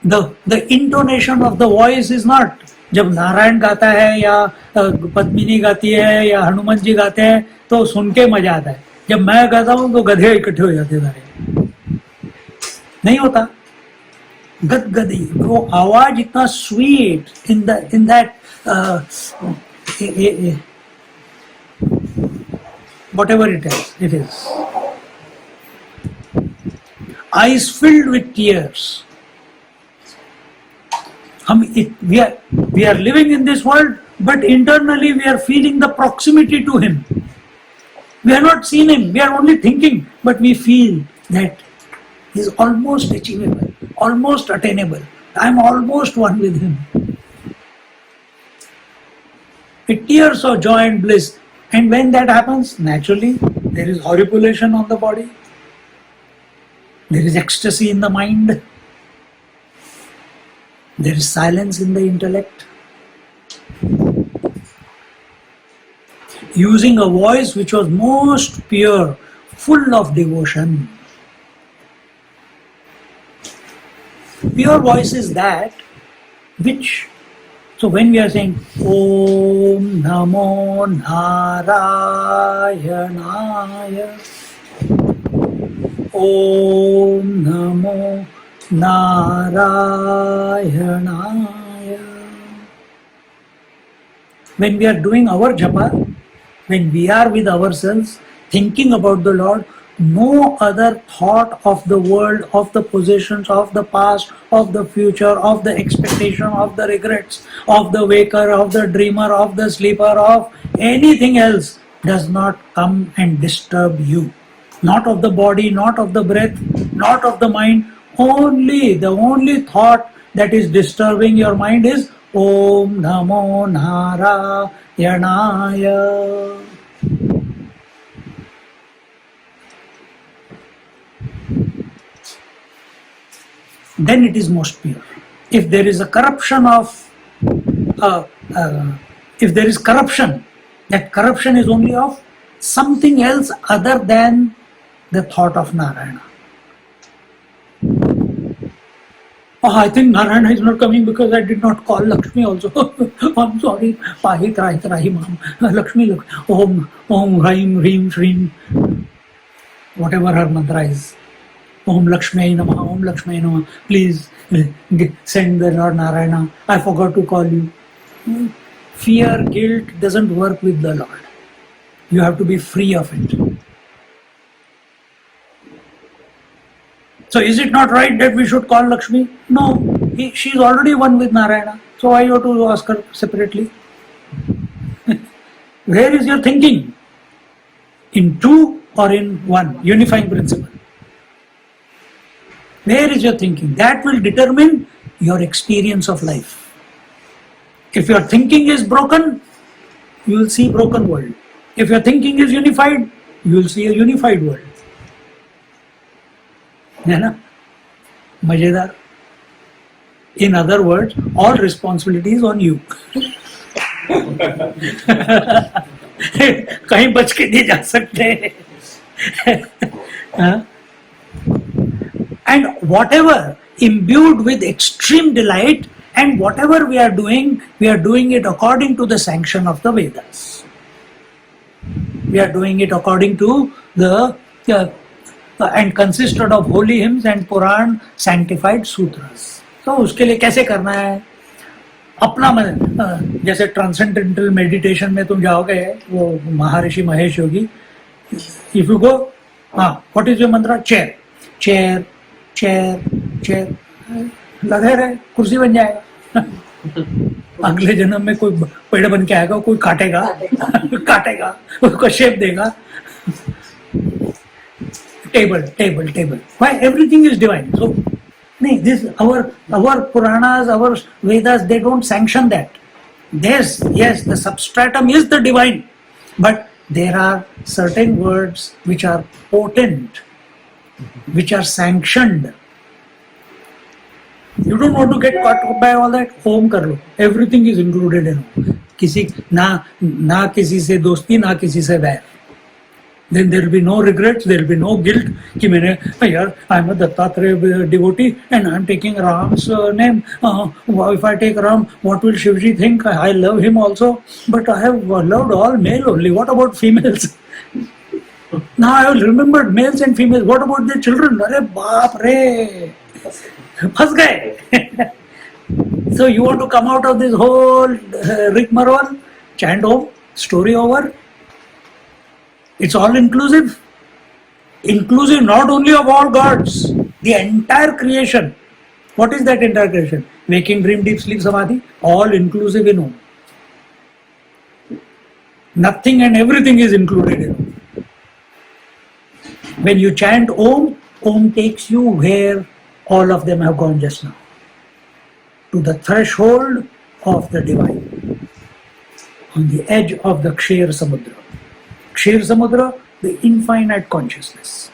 The intonation of the voice is not. जब नारायण गाता है या पद्मिनी गाती है या हनुमान जी गाते हैं तो सुन के मजा आता है. जब मैं गाता हूँ तो गधे इकट्ठे हो जाते सारे. नहीं होता. गदगदी वो आवाज इतना sweet in that whatever it is. Eyes filled with tears. We are living in this world, but internally we are feeling the proximity to Him. We have not seen Him, we are only thinking, but we feel that He is almost achievable, almost attainable. I am almost one with Him. With tears of joy and bliss. And when that happens, naturally, there is horripilation on the body. There is ecstasy in the mind. There is silence in the intellect. Using a voice which was most pure, full of devotion. Pure voice is that which, so when we are saying Om Namo Narayanaya, Om Namo Narayanaya. When we are doing our japa, when we are with ourselves, thinking about the Lord, No other thought of the world, of the possessions, of the past, of the future, of the expectation, of the regrets, of the waker, of the dreamer, of the sleeper, of anything else does not come and disturb you. Not of the body, not of the breath, not of the mind. The only thought that is disturbing your mind is Om Namo Narayanaya. Then it is most pure. If there is a corruption if there is corruption, that corruption is only of something else other than the thought of Narayana. Oh, I think Narayana is not coming because I did not call Lakshmi also. I'm sorry. Pahi trahi trahi mam. Lakshmi, Om, Om, Raim, Reem, Shreem. Whatever her mantra is. Om Lakshmi Namah, Om Lakshmi Namah. Please send the Lord Narayana. I forgot to call you. Fear, guilt doesn't work with the Lord. You have to be free of it. So is it not right that we should call Lakshmi? No, she is already one with Narayana. So why you have to ask her separately? Where is your thinking? In two or in one? Unifying principle. Where is your thinking? That will determine your experience of life. If your thinking is broken, you will see broken world. If your thinking is unified, you will see a unified world. है ना? मजेदार. In other words, all responsibility is on you. कहीं बच के नहीं जा सकते. And whatever imbued with extreme delight, and whatever we are doing it according to the sanction of the Vedas. We are doing it according to the and consisted of holy hymns and Puran sanctified sutras. तो उसके लिए कैसे करना है? अपना मन, जैसे transcendental meditation में तुम जाओगे, वो Maharishi Mahesh Yogi, if you go, what is your mantra? Chair chair chair chair, लगे रहे, कुर्सी बन जाएगा. अगले जन्म में कोई पेड़ बन के आएगा, कोई काटेगा काटेगा, उसको शेप देगा. Table. Why? Everything is divine. So, this our Puranas, our Vedas, they don't sanction that. Yes, the substratum is the divine, but there are certain words which are potent, which are sanctioned. You don't want to get caught up by all that. Om kar lo. Everything is included in Om. किसी ना किसी से दोस्ती, ना किसी से वैर. Then there will be no regrets, there will be no guilt कि मैंने यार I am a Dattatreya devotee and I am taking Ram's name. If I take Ram, what will Shivji think? I love him also, but I have loved all male only. What about females? Now I have remembered males and females. What about their children? अरे बाप रे, फंस गए. So you want to come out of this whole rigmarole? Chant Om, story over. It's all inclusive. Inclusive not only of all gods, the entire creation. What is that entire creation? Waking, dream, deep sleep, samadhi, all inclusive in Om. Nothing and everything is included in Om. When you chant Om, Om takes you where all of them have gone just now. To the threshold of the divine. On the edge of the Kshir Samudra. Kshir Samudra, the infinite consciousness.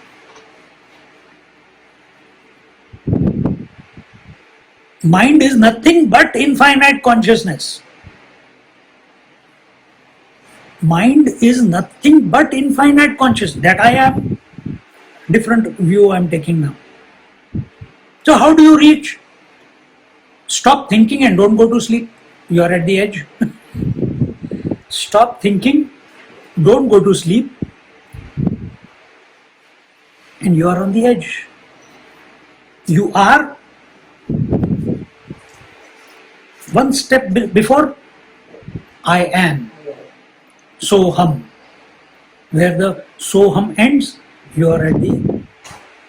Mind is nothing but infinite consciousness. Mind is nothing but infinite consciousness. That I am. Different view I am taking now. So how do you reach? Stop thinking and don't go to sleep. You are at the edge. Stop thinking. Don't go to sleep, and you are on the edge. You are one step before I am. Soham. Where the Soham ends, you are at the,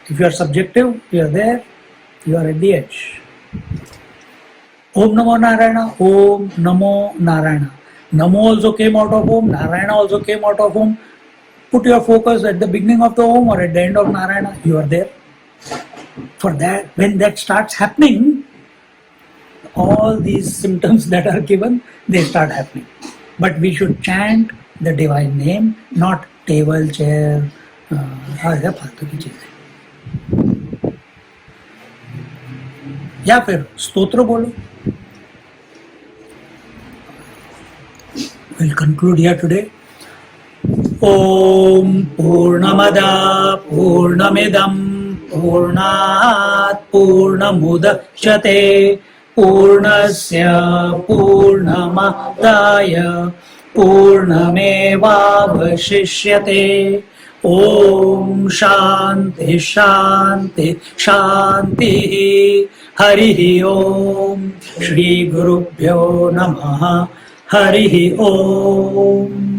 if you are subjective, you are there, you are at the edge. Om Namo Narayana, Om Namo Narayana. Namo also came out of Om, Narayana also came out of Om. Put your focus at the beginning of the Om or at the end of Narayana, you are there. For that, when that starts happening, all these symptoms that are given, they start happening. But we should chant the divine name, not table, chair, या फालतू की चीजें. या फिर स्तोत्र बोलो. We'll conclude here today. Om Purnamada Purnamidam Purnat Purnamudachyate Purnasya Purnamadaya Purnamevavashishyate. Om Shanti Shanti Shanti. Harihi Om. Shri Gurubhyo Namaha. Harihi Om.